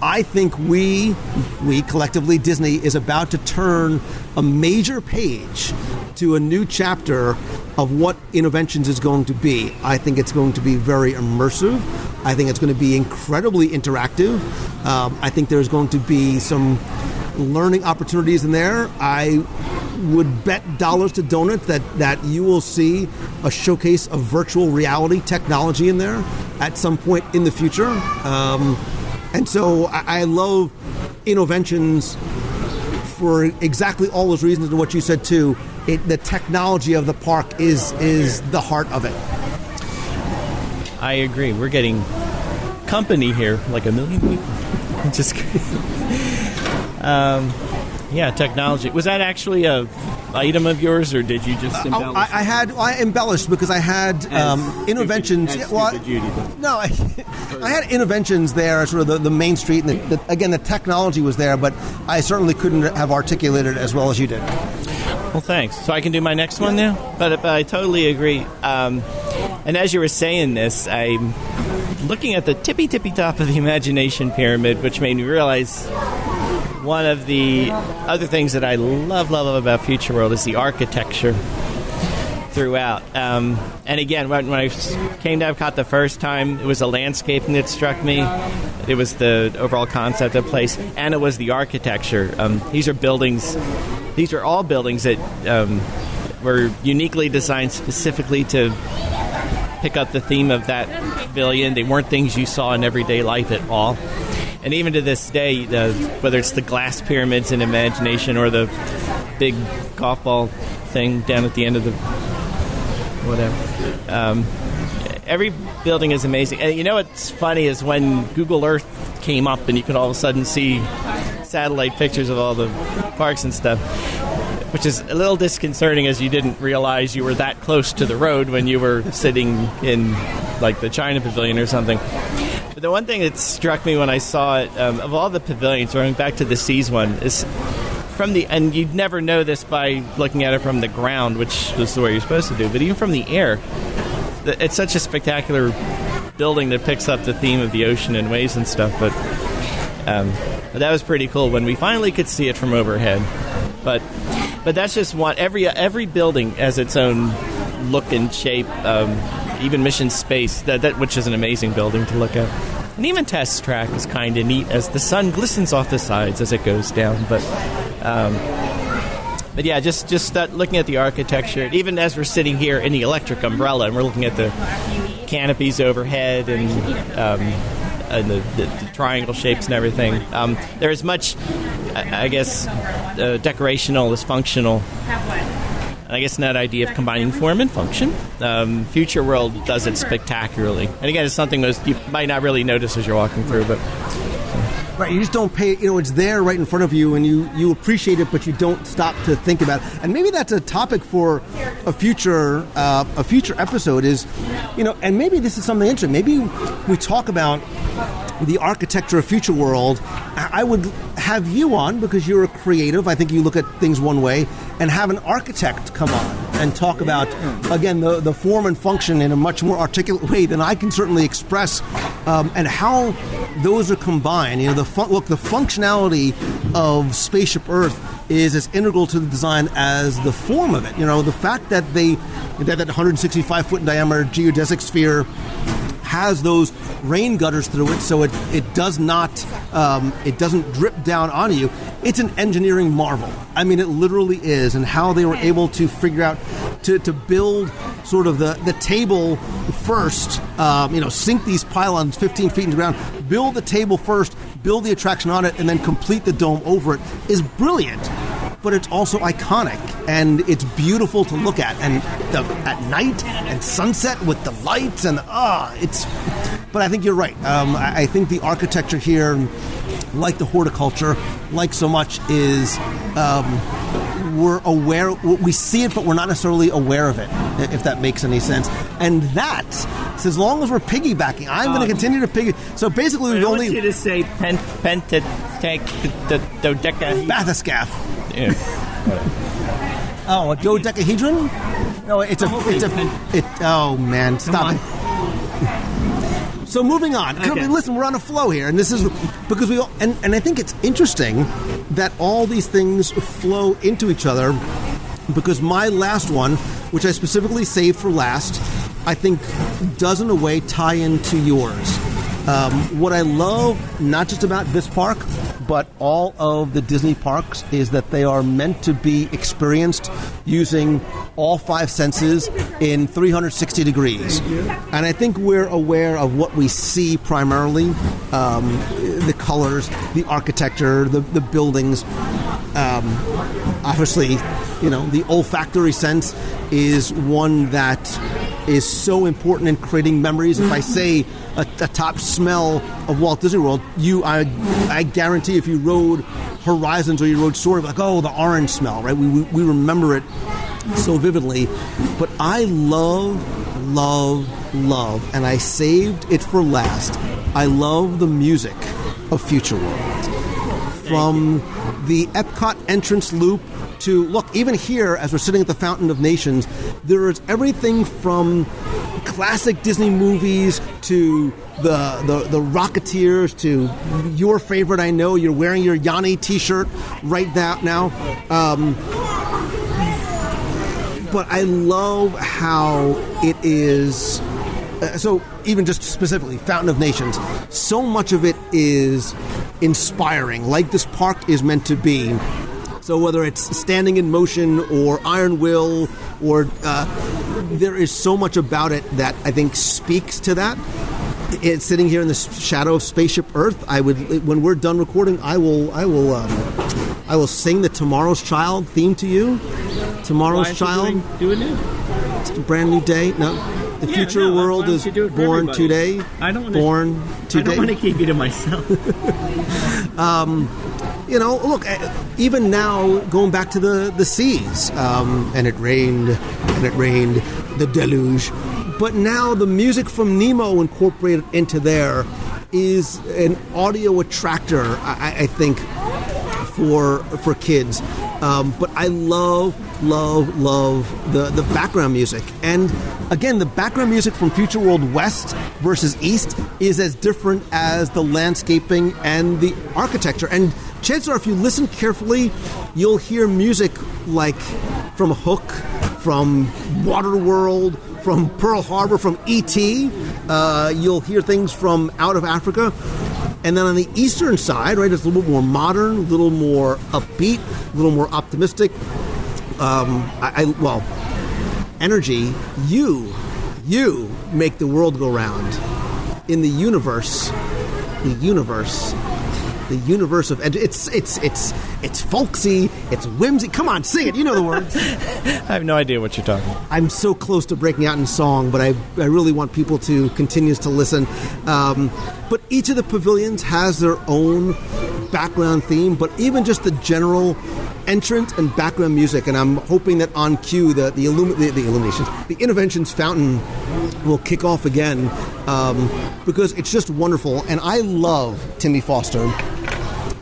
I think we collectively, Disney, is about to turn a major page to a new chapter of what Interventions is going to be. I think it's going to be very immersive. I think it's going to be incredibly interactive. I think there's going to be some learning opportunities in there. I would bet dollars to donuts that you will see a showcase of virtual reality technology in there at some point in the future. And so I love Interventions for exactly all those reasons and what you said too. The technology of the park is the heart of it. I agree. We're getting company here, like 1 million people. Just technology. Was that actually a item of yours, or did you just embellish? I embellished because I had interventions. I had interventions there, sort of the main street, and again, the technology was there, but I certainly couldn't have articulated it as well as you did. Well, thanks. So I can do my next one now? But I totally agree. And as you were saying this, I'm looking at the tippy top of the imagination pyramid, which made me realize one of the other things that I love about Future World is the architecture throughout. And again, when I came to Epcot the first time, it was the landscaping that struck me. It was the overall concept of the place, and it was the architecture. These are all buildings that were uniquely designed specifically to pick up the theme of that pavilion. They weren't things you saw in everyday life at all. And even to this day, whether it's the glass pyramids in Imagination or the big golf ball thing down at the end of the whatever, every building is amazing. And you know what's funny is when Google Earth came up and you could all of a sudden see satellite pictures of all the parks and stuff, which is a little disconcerting as you didn't realize you were that close to the road when you were sitting in like the China Pavilion or something. But the one thing that struck me when I saw it, of all the pavilions, going back to the Seas one, is and you'd never know this by looking at it from the ground, which is the way you're supposed to do, but even from the air, it's such a spectacular building that picks up the theme of the ocean and waves and stuff. But that was pretty cool when we finally could see it from overhead. But that's just one. Every building has its own look and shape. Even Mission Space, that which is an amazing building to look at. And even Test Track is kind of neat as the sun glistens off the sides as it goes down. But yeah, just looking at the architecture, even as we're sitting here in the electric umbrella and we're looking at the canopies overhead and the triangle shapes and everything, there is much, I guess, decorational is functional. I guess in that idea of combining form and function. Future World does it spectacularly. And again, it's something that you might not really notice as you're walking through, but... Right, you just don't pay, it's there right in front of you, and you appreciate it, but you don't stop to think about it. And maybe that's a topic for a future episode is, and maybe this is something interesting. Maybe we talk about the architecture of Future World. I would have you on because you're a creative. I think you look at things one way, and have an architect come on and talk about, again, the form and function in a much more articulate way than I can certainly express, and how those are combined. The functionality of Spaceship Earth is as integral to the design as the form of it. The fact that that 165-foot in diameter geodesic sphere has those rain gutters through it, so it does not it doesn't drip down on you. It's an engineering marvel. I mean, it literally is, and how they were able to figure out to build sort of the table first. Sink these pylons 15 feet into the ground, build the table first, build the attraction on it, and then complete the dome over it is brilliant. But it's also iconic, and it's beautiful to look at, and at night and sunset with the lights, and it's. But I think you're right. I think the architecture here, like the horticulture, like so much, is we're aware. We see it, but we're not necessarily aware of it. If that makes any sense. And that, so as long as we're piggybacking, I'm going to continue to piggy. So basically, we only. I want you to say dodeca. Bathyscaphe. Yeah. Oh, a dodecahedron? No, oh man, stop it. So moving on. Okay. Listen, we're on a flow here, and this is because and I think it's interesting that all these things flow into each other, because my last one, which I specifically saved for last, I think does in a way tie into yours. What I love, not just about this park, but all of the Disney parks, is that they are meant to be experienced using all five senses in 360 degrees. And I think we're aware of what we see primarily, the colors, the architecture, the buildings. Obviously, the olfactory sense is one that is so important in creating memories. If I say a top smell of Walt Disney World, I guarantee if you rode Horizons or you rode Soaring, like, the orange smell, right? We remember it so vividly. But I love, and I saved it for last, I love the music of Future World. From the Epcot entrance loop to, look, even here, as we're sitting at the Fountain of Nations, there is everything from classic Disney movies to the Rocketeers to your favorite, I know, you're wearing your Yanni t-shirt right now. But I love how it is... so even just specifically, Fountain of Nations, so much of it is inspiring, like this park is meant to be. So whether it's Standing in Motion or Iron Will, or there is so much about it that I think speaks to that. It's sitting here in the shadow of Spaceship Earth. When we're done recording, I will sing the Tomorrow's Child theme to you. Tomorrow's Child. Do it now. It's a brand new day. No. The future world is born today. I don't want to keep you to myself. Look, even now, going back to the seas, and it rained, the deluge. But now the music from Nemo incorporated into there is an audio attractor, I think, for kids. But I love the background music. And again, the background music from Future World West versus East is as different as the landscaping and the architecture. And chances are, if you listen carefully, you'll hear music like from Hook, from Waterworld, from Pearl Harbor, from E.T. You'll hear things from Out of Africa. And then on the eastern side, right, it's a little bit more modern, a little more upbeat, a little more optimistic. Energy, you make the world go round. In the universe of it's folksy, it's whimsy. Come on, sing it. You know the words. I have no idea what you're talking about. I'm so close to breaking out in song, but I really want people to continue to listen. But each of the pavilions has their own background theme, but even just the general entrance and background music, and I'm hoping that on cue the illuminations, the Interventions Fountain will kick off again, because it's just wonderful. And I love Timmy Foster.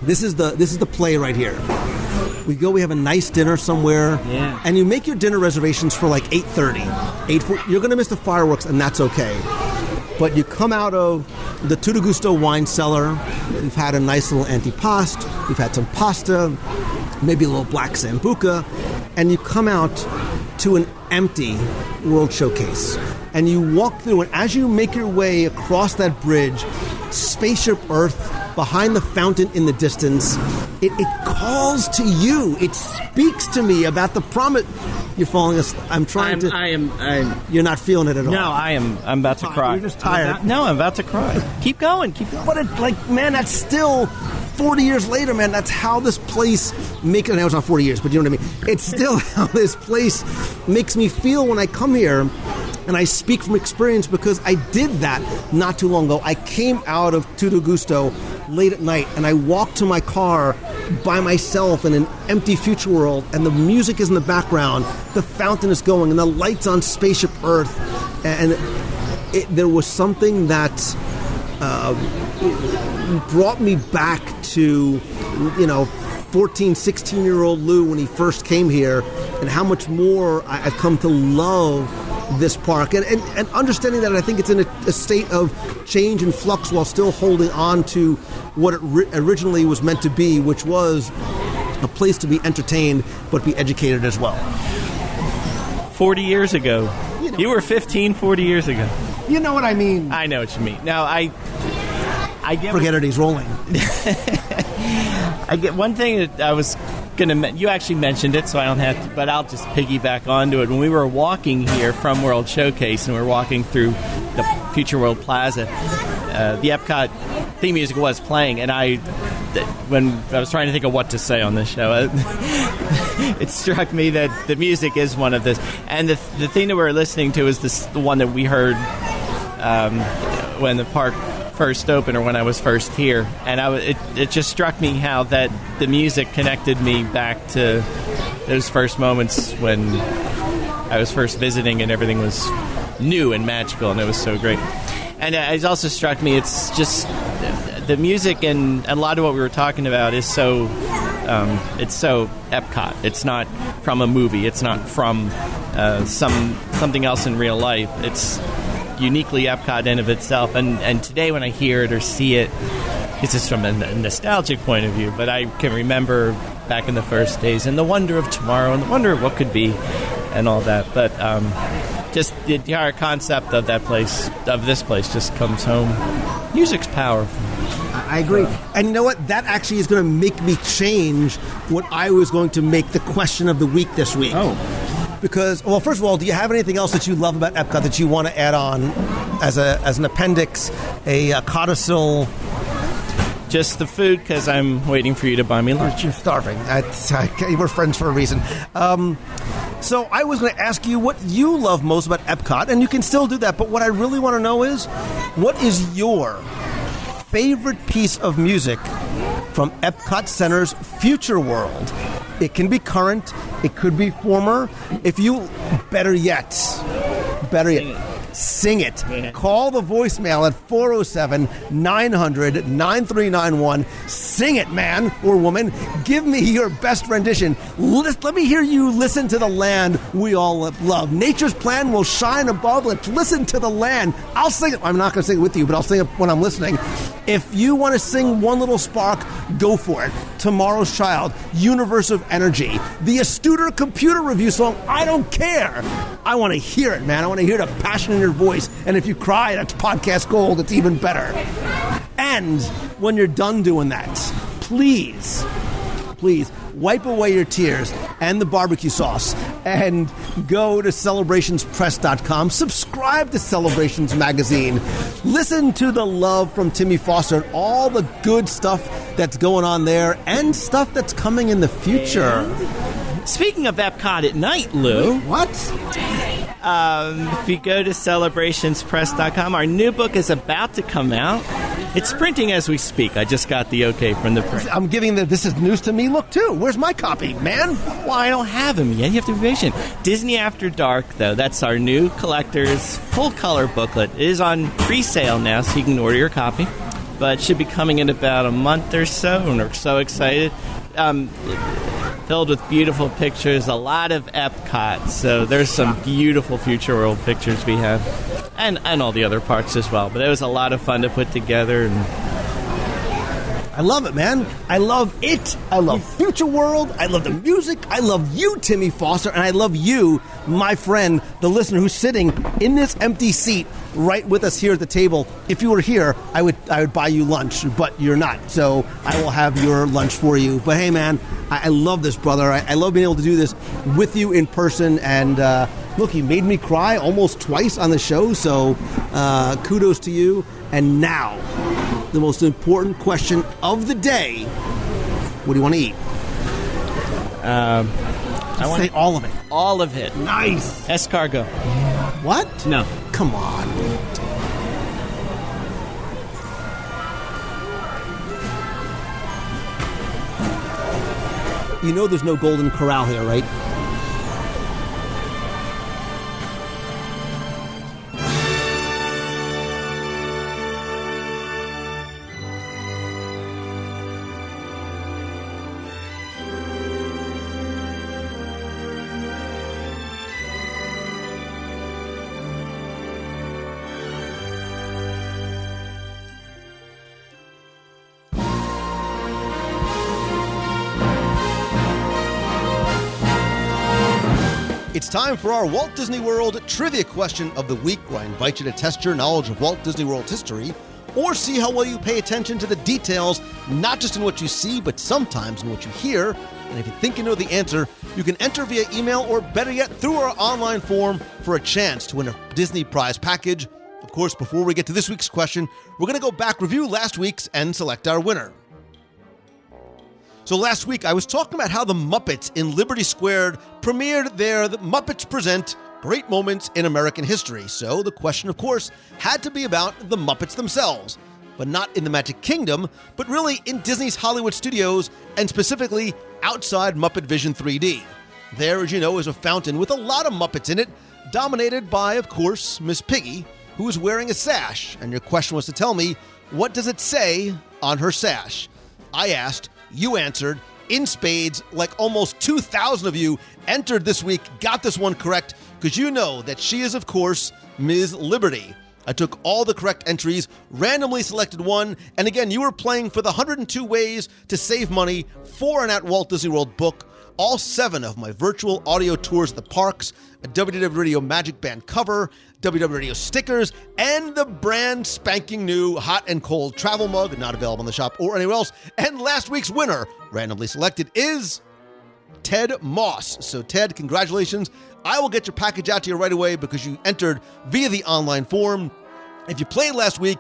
This is the play right here. We have a nice dinner somewhere, and you make your dinner reservations for like 8:30. You're going to miss the fireworks, and that's okay. But you come out of the Tutto Gusto wine cellar. We've had a nice little antipasto. We've had some pasta, maybe a little black sambuca, and you come out to an empty World Showcase. And you walk through, and as you make your way across that bridge, Spaceship Earth, behind the fountain in the distance, it calls to you. It speaks to me about the promise. You're falling asleep. You're not feeling it at all. No, I'm about to cry. You're just tired. I'm about to cry. Keep going. But man, that's still 40 years later, man. That's how this place makes it. I know it's not 40 years, but you know what I mean. It's still how this place makes me feel when I come here. And I speak from experience because I did that not too long ago. I came out of Tutto Gusto late at night, and I walked to my car by myself in an empty Future World, and the music is in the background, the fountain is going, and the lights on Spaceship Earth, and there was something that brought me back to, 14, 16-year-old Lou when he first came here, and how much more I've come to love this park, and understanding that I think it's in a state of change and flux while still holding on to what it originally was meant to be, which was a place to be entertained but be educated as well. 40 years ago. You were 15 40 years ago. You know what I mean. I know what you mean. Now, I get... Forget it, he's rolling. I get one thing that I was going to... You actually mentioned it, so I don't have to, but I'll just piggyback onto it. When we were walking here from World Showcase, and we were walking through the Future World Plaza, the Epcot theme music was playing, and when I was trying to think of what to say on this show, it struck me that the music is one of this. And the thing that we're listening to is the one that we heard when the park first opened, or when I was first here, and it just struck me how that the music connected me back to those first moments when I was first visiting and everything was new and magical, and it was so great. And it also struck me, it's just the music, and a lot of what we were talking about is so it's so Epcot. It's not from a movie. It's not from something else in real life. It's uniquely Epcot in of itself, and today when I hear it or see it, it's just from a nostalgic point of view, but I can remember back in the first days and the wonder of tomorrow and the wonder of what could be and all that. But just the entire concept of that place, of this place, just comes home. Music's powerful. I agree. And you know what? That actually is going to make me change what I was going to make the question of the week this week. Oh. Because, well, first of all, do you have anything else that you love about Epcot that you want to add on as an appendix, a codicil? Just the food, because I'm waiting for you to buy me lunch. You're starving. We're friends for a reason. So I was going to ask you what you love most about Epcot, and you can still do that, but what I really want to know is, what is your favorite piece of music from Epcot Center's Future World? It can be current, it could be former. Better yet, sing it. Call the voicemail at 407-900-9391. Sing it, man or woman. Give me your best rendition. Let me hear you listen to the land we all love. Nature's plan will shine above. Let's listen to the land. I'll sing it. I'm not going to sing it with you, but I'll sing it when I'm listening. If you want to sing One Little Spark, go for it. Tomorrow's Child, Universe of Energy, the Astuter computer review song, I don't care. I want to hear it, man. I want to hear the passion in your voice. And if you cry, that's podcast gold. It's even better. And when you're done doing that, please wipe away your tears and the barbecue sauce and go to celebrationspress.com. Subscribe to Celebrations Magazine. Listen to the love from Timmy Foster and all the good stuff that's going on there and stuff that's coming in the future. Speaking of Epcot at night, Lou. What? If you go to celebrationspress.com, our new book is about to come out. It's printing as we speak. I just got the okay from the print. I'm giving this is news to me look, too. Where's my copy, man? Well, I don't have them yet. You have to be patient. Disney After Dark, though, that's our new collector's full-color booklet. It is on pre-sale now, so you can order your copy. But it should be coming in about a month or so, and we're so excited. Filled with beautiful pictures, a lot of Epcot. So there's some beautiful Future World pictures we have. And all the other parks as well. But it was a lot of fun to put together. And I love it, man. I love it. I love Future World. I love the music. I love you, Timmy Foster. And I love you, my friend, the listener who's sitting in this empty seat right with us here at the table. If you were here, I would buy you lunch, but you're not. So I will have your lunch for you. But hey, man, I love this, brother. I love being able to do this with you in person. And look, you made me cry almost twice on the show. So kudos to you. And now, the most important question of the day. What do you want to eat? I want say all of it. All of it. Nice. Escargot. What? No. Come on. You know there's no Golden Corral here, right? It's time for our Walt Disney World Trivia Question of the Week, where I invite you to test your knowledge of Walt Disney World's history, or see how well you pay attention to the details, not just in what you see, but sometimes in what you hear. And if you think you know the answer, you can enter via email, or better yet, through our online form for a chance to win a Disney prize package. Of course, before we get to this week's question, we're going to go back, review last week's, and select our winner. So last week, I was talking about how the Muppets in Liberty Square premiered their The Muppets Present Great Moments in American History. So the question, of course, had to be about the Muppets themselves, but not in the Magic Kingdom, but really in Disney's Hollywood studios, and specifically outside Muppet Vision 3D. There, as you know, is a fountain with a lot of Muppets in it, dominated by, of course, Miss Piggy, who is wearing a sash. And your question was to tell me, what does it say on her sash? I asked, you answered, in spades, like almost 2,000 of you entered this week, got this one correct, because you know that she is, of course, Ms. Liberty. I took all the correct entries, randomly selected one, and again, you were playing for the 102 ways to save money for an At Walt Disney World book, all 7 of my virtual audio tours of the parks, a WDW Radio Magic Band cover, WDW Radio stickers, and the brand spanking new hot and cold travel mug, not available in the shop or anywhere else. And last week's winner, randomly selected, is Ted Moss. So Ted, congratulations. I will get your package out to you right away because you entered via the online form. If you played last week,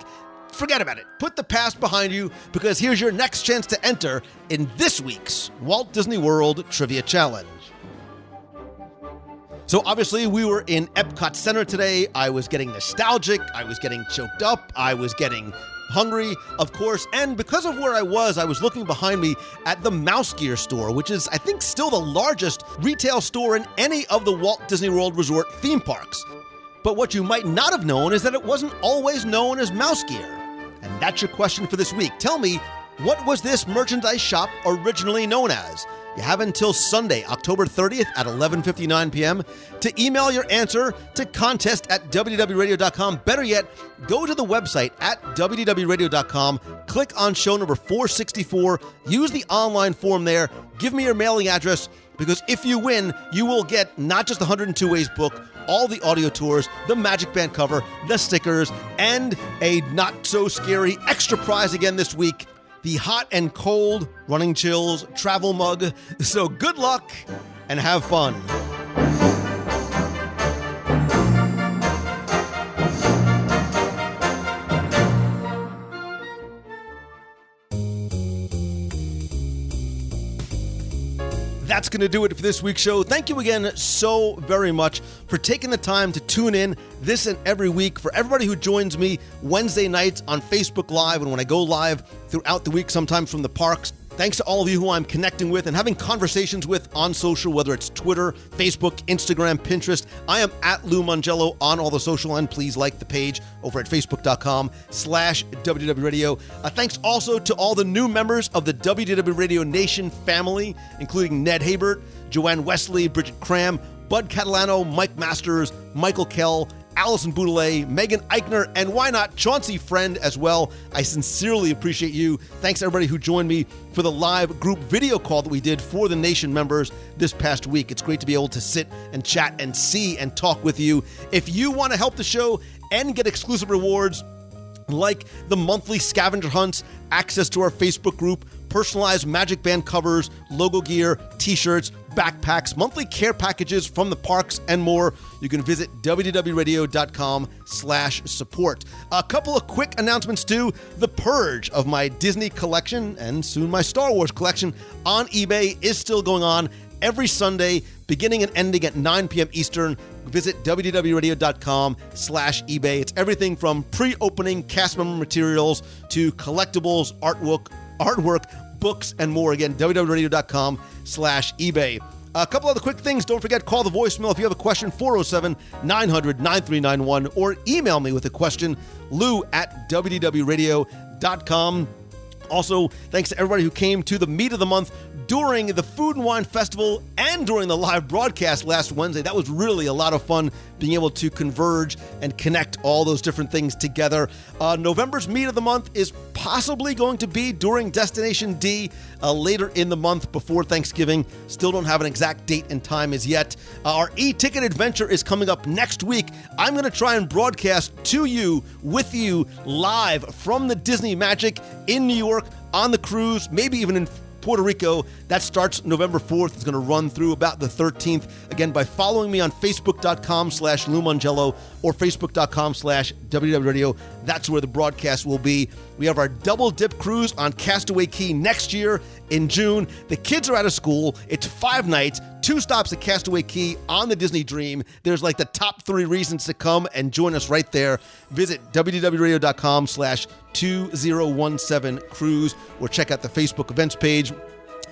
forget about it. Put the past behind you, because here's your next chance to enter in this week's Walt Disney World Trivia Challenge. So obviously we were in Epcot Center today. I was getting nostalgic. I was getting choked up. I was getting hungry, of course. And because of where I was looking behind me at the Mouse Gear store, which is, I think, still the largest retail store in any of the Walt Disney World Resort theme parks. But what you might not have known is that it wasn't always known as mouse gear. And that's your question for this week. Tell me, what was this merchandise shop originally known as? You have until Sunday, October 30th at 11:59 p.m. to email your answer to contest@wdwradio.com. Better yet, go to the website at wdwradio.com, click on show number 464, use the online form there, give me your mailing address, because if you win, you will get not just the 102 Ways book, all the audio tours, the Magic Band cover, the stickers, and a not-so-scary extra prize again this week, the hot and cold Running Chills travel mug. So good luck and have fun. That's going to do it for this week's show. Thank you again so very much for taking the time to tune in this and every week. For everybody who joins me Wednesday nights on Facebook Live and when I go live throughout the week, sometimes from the parks. Thanks to all of you who I'm connecting with and having conversations with on social, whether it's Twitter, Facebook, Instagram, Pinterest. I am at Lou Mongello on all the social, and please like the page over at facebook.com/WDW Radio. Thanks also to all the new members of the WDW Radio Nation family, including Ned Habert, Joanne Wesley, Bridget Cram, Bud Catalano, Mike Masters, Michael Kell, Allison Boudelet, Megan Eichner, and why not Chauncey Friend as well. I sincerely appreciate you. Thanks to everybody who joined me for the live group video call that we did for the Nation members this past week. It's great to be able to sit and chat and see and talk with you. If you want to help the show and get exclusive rewards like the monthly scavenger hunts, access to our Facebook group, personalized Magic Band covers, logo gear, t-shirts, backpacks, monthly care packages from the parks, and more, you can visit wdwradio.com/support. A couple of quick announcements too. The purge of my Disney collection and soon my Star Wars collection on eBay is still going on every Sunday, beginning and ending at 9 p.m. Eastern. Visit wdwradio.com/eBay. It's everything from pre-opening cast member materials to collectibles, artwork, books, and more. Again, www.radio.com/eBay. A couple other quick things. Don't forget, call the voicemail if you have a question, 407-900-9391, or email me with a question, lou@wdwradio.com. Also, thanks to everybody who came to the Meet of the Month during the Food and Wine Festival and during the live broadcast last Wednesday. That was really a lot of fun, being able to converge and connect all those different things together. November's Meet of the Month is possibly going to be during Destination D later in the month before Thanksgiving. Still don't have an exact date and time as yet. Our e-ticket adventure is coming up next week. I'm going to try and broadcast to you, with you, live from the Disney Magic in New York, on the cruise, maybe even in Puerto Rico. That starts November 4th. It's going to run through about the 13th. Again, by following me on facebook.com/Lou Mongello or facebook.com/WDW Radio, that's where the broadcast will be. We have our double dip cruise on Castaway Cay next year in June. The kids are out of school. It's 5 nights, 2 stops at Castaway Cay on the Disney Dream. There's like the top 3 reasons to come and join us right there. Visit www.radio.com/2017cruise or check out the Facebook events page.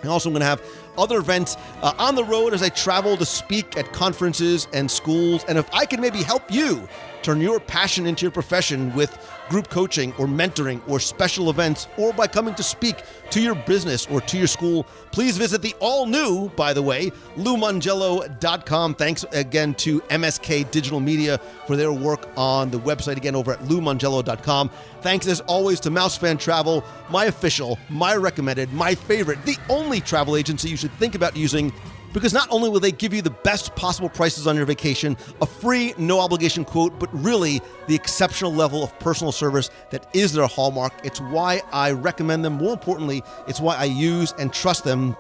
And also, I'm going to have other events on the road as I travel to speak at conferences and schools. And if I can maybe help you turn your passion into your profession with group coaching or mentoring or special events, or by coming to speak to your business or to your school, please visit the all-new, by the way, LouMongello.com. Thanks again to MSK Digital Media for their work on the website, again, over at LouMongello.com. Thanks, as always, to Mousefan Travel, my official, my recommended, my favorite, the only travel agency you should think about using, because not only will they give you the best possible prices on your vacation, a free, no-obligation quote, but really the exceptional level of personal service that is their hallmark. It's why I recommend them. More importantly, it's why I use and trust them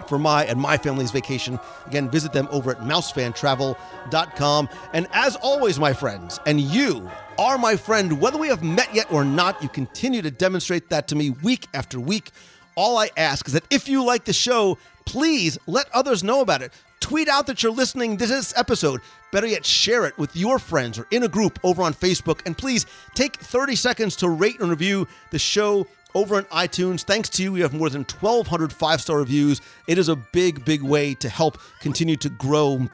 for my and my family's vacation. Again, visit them over at mousefantravel.com. And as always, my friends, and you are my friend, whether we have met yet or not, you continue to demonstrate that to me week after week. All I ask is that if you like the show, please let others know about it. Tweet out that you're listening to this episode. Better yet, share it with your friends or in a group over on Facebook. And please take 30 seconds to rate and review the show over on iTunes. Thanks to you, we have more than 1,200 5-star reviews. It is a big, big way to help continue to grow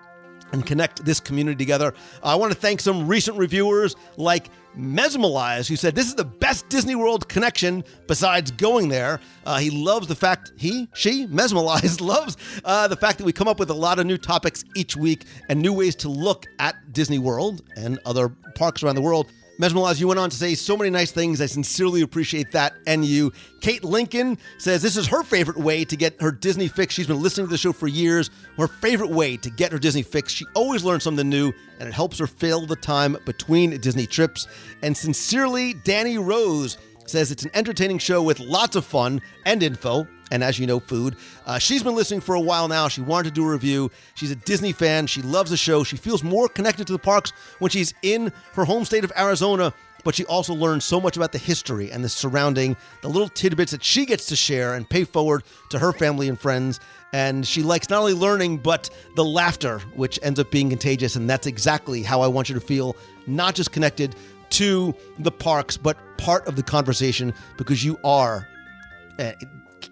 and connect this community together. I want to thank some recent reviewers like Mesmerize, who said this is the best Disney World connection besides going there. He loves the fact, she, Mesmerize, loves the fact that we come up with a lot of new topics each week and new ways to look at Disney World and other parks around the world. Mesmerize, you went on to say so many nice things. I sincerely appreciate that. And you. Kate Lincoln says this is her favorite way to get her Disney fix. She's been listening to the show for years. Her favorite way to get her Disney fix. She always learns something new, and it helps her fill the time between Disney trips. And sincerely, Danny Rose says it's an entertaining show with lots of fun and info. And as you know, food. She's been listening for a while now. She wanted to do a review. She's a Disney fan. She loves the show. She feels more connected to the parks when she's in her home state of Arizona, but she also learns so much about the history and the surrounding, the little tidbits that she gets to share and pay forward to her family and friends. And she likes not only learning, but the laughter, which ends up being contagious. And that's exactly how I want you to feel, not just connected to the parks, but part of the conversation, because you are...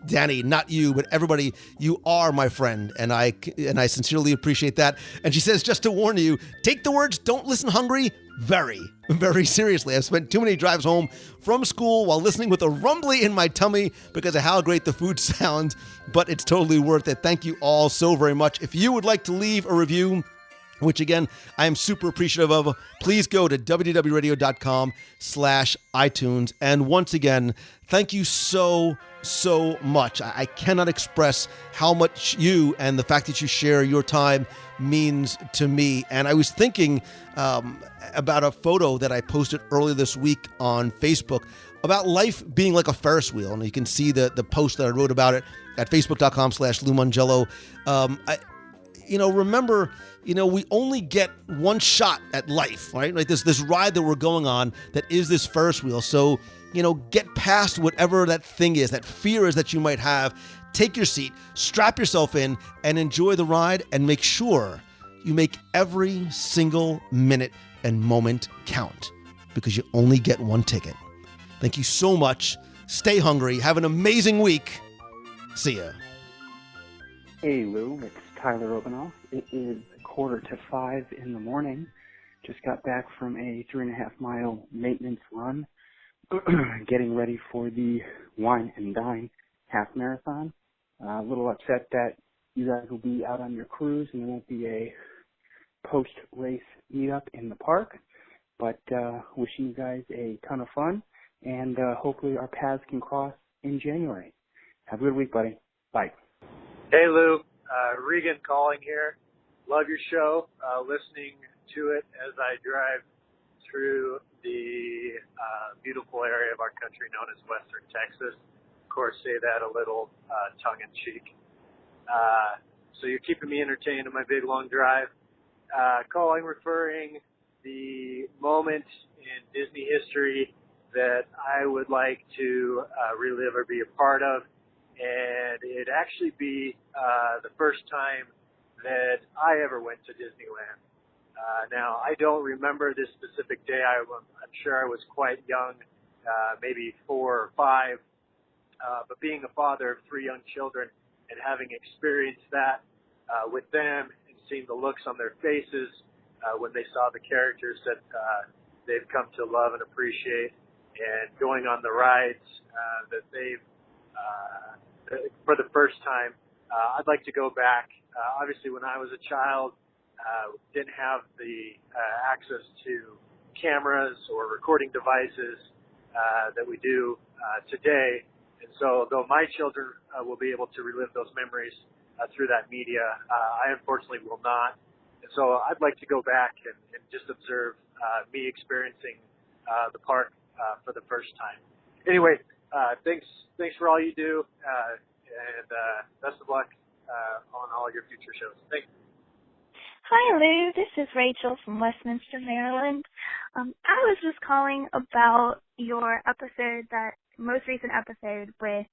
Danny, not you, but everybody, you are my friend, and I sincerely appreciate that. And she says, just to warn you, take the words "don't listen hungry" very, very seriously. I've spent too many drives home from school while listening with a rumbly in my tummy because of how great the food sounds, but it's totally worth it. Thank you all so very much. If you would like to leave a review, which again, I am super appreciative of, please go to wdwradio.com/iTunes. And once again, thank you so much. I cannot express how much you and the fact that you share your time means to me. And I was thinking about a photo that I posted earlier this week on Facebook about life being like a Ferris wheel. And you can see the post that I wrote about it at facebook.com/Lou Mongello. Remember, we only get one shot at life, right? Like this ride that we're going on that is this Ferris wheel. So, get past whatever that thing is, that fear is that you might have. Take your seat, strap yourself in, and enjoy the ride, and make sure you make every single minute and moment count, because you only get one ticket. Thank you so much. Stay hungry. Have an amazing week. See ya. Hey, Lou. It's Tyler Obanoff. It is 4:45 in the morning. Just got back from a 3.5-mile maintenance run, getting ready for the Wine and Dine half marathon. A little upset that you guys will be out on your cruise and there won't be a post-race meetup in the park, but wishing you guys a ton of fun, and hopefully our paths can cross in January. Have a good week, buddy. Bye. Hey, Lou. Regan calling here. Love your show. Listening to it as I drive through the beautiful area of our country known as Western Texas. Of course, say that a little tongue-in-cheek. So you're keeping me entertained on my big, long drive. Calling, referring the moment in Disney history that I would like to relive or be a part of. And it'd actually be the first time that I ever went to Disneyland. Now, I don't remember this specific day. I'm sure I was quite young, maybe 4 or 5. But being a father of 3 young children and having experienced that with them and seeing the looks on their faces when they saw the characters that they've come to love and appreciate, and going on the rides that they've for the first time, I'd like to go back. Obviously, when I was a child, didn't have the access to cameras or recording devices that we do today. And so, though my children will be able to relive those memories through that media, I unfortunately will not. And so I'd like to go back and just observe me experiencing the park for the first time. Anyway, thanks for all you do, and best of luck on all your future shows. Thanks. Hi, Lou. This is Rachel from Westminster, Maryland. I was just calling about your episode, that most recent episode with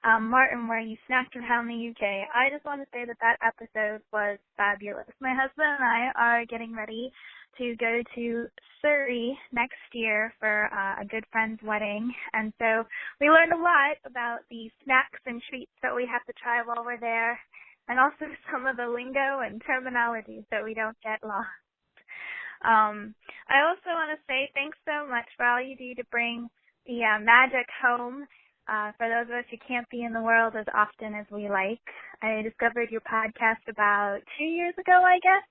Martin, where you snacked around the UK. I just want to say that episode was fabulous. My husband and I are getting ready to go to Surrey next year for a good friend's wedding, and so we learned a lot about the snacks and treats that we have to try while we're there. and also some of the lingo and terminology so we don't get lost. I also want to say thanks so much for all you do to bring the magic home for those of us who can't be in the world as often as we like. I discovered your podcast about 2 years ago, I guess,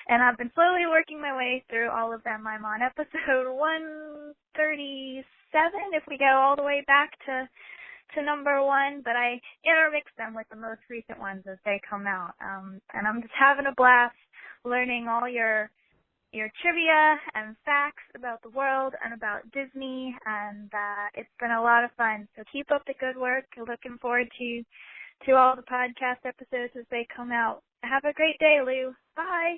and I've been slowly working my way through all of them. I'm on episode 137 if we go all the way back to number 1, but I intermix them with the most recent ones as they come out. And I'm just having a blast learning all your trivia and facts about the world and about Disney, and it's been a lot of fun. So keep up the good work. Looking forward to all the podcast episodes as they come out. Have a great day, Lou. Bye.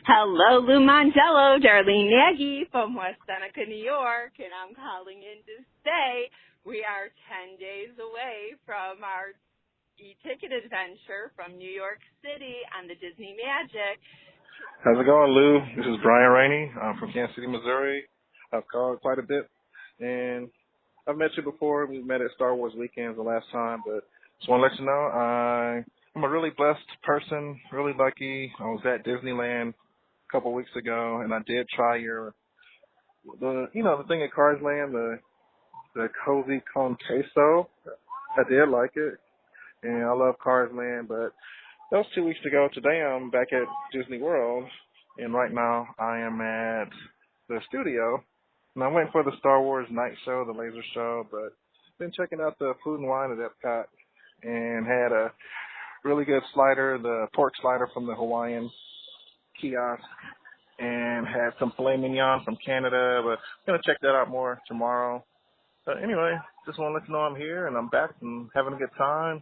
Hello, Lou Mangello, Darlene Nagy from West Seneca, New York, and I'm calling in to say we are 10 days away from our e-ticket adventure from New York City on the Disney Magic. How's it going, Lou? This is Brian Rainey. I'm from Kansas City, Missouri. I've called quite a bit, and I've met you before. We met at Star Wars Weekends the last time, but just want to let you know I'm a really blessed person, really lucky. I was at Disneyland a couple weeks ago, and I did try the thing at Cars Land, the cozy con queso. I did like it, and I love Cars Land, but that was 2 weeks ago. Today I'm back at Disney World, and right now I am at the studio. And I went for the Star Wars night show, the laser show, but been checking out the food and wine at Epcot and had a really good slider, the pork slider from the Hawaiian kiosk, and had some filet mignon from Canada, but I'm going to check that out more tomorrow. But anyway, just want to let you know I'm here and I'm back and having a good time.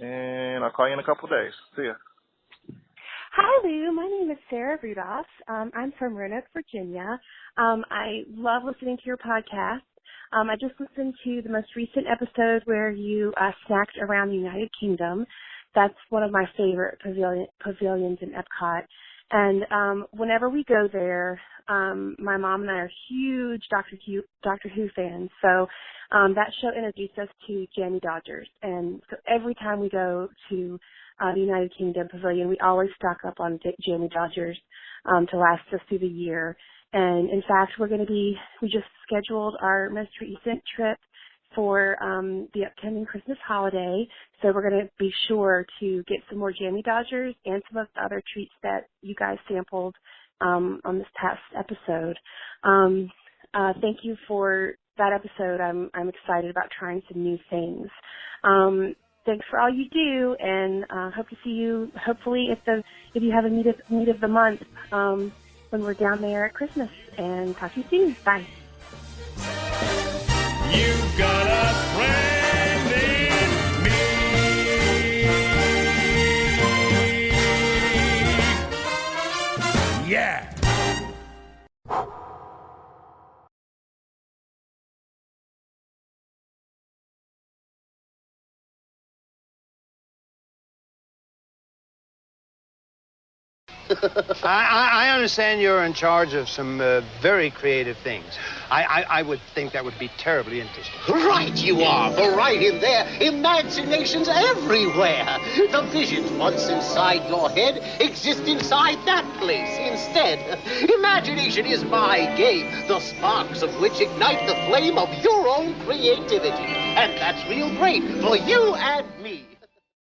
And I'll call you in a couple of days. See ya. Hi, Lou. My name is Sarah Rudolph. I'm from Roanoke, Virginia. I love listening to your podcast. I just listened to the most recent episode where you snacked around the United Kingdom. That's one of my favorite pavilions in Epcot. And whenever we go there, my mom and I are huge Doctor Who fans. So that show introduced us to Jammy Dodgers. And so every time we go to the United Kingdom Pavilion, we always stock up on Jammy Dodgers to last us through the year. And in fact, we just scheduled our most recent trip for the upcoming Christmas holiday. So we're going to be sure to get some more Jammy Dodgers and some of the other treats that you guys sampled on this past episode. Thank you for that episode. I'm excited about trying some new things. Thanks for all you do, and hope to see you, hopefully, if you have a meet of the month when we're down there at Christmas. And talk to you soon. Bye. You've got a friend in me. Yeah. I understand you're in charge of some very creative things. I would think that would be terribly interesting. Right you are, for right in there, imagination's everywhere. The visions once inside your head exist inside that place instead. Imagination is my game, the sparks of which ignite the flame of your own creativity. And that's real great for you and me.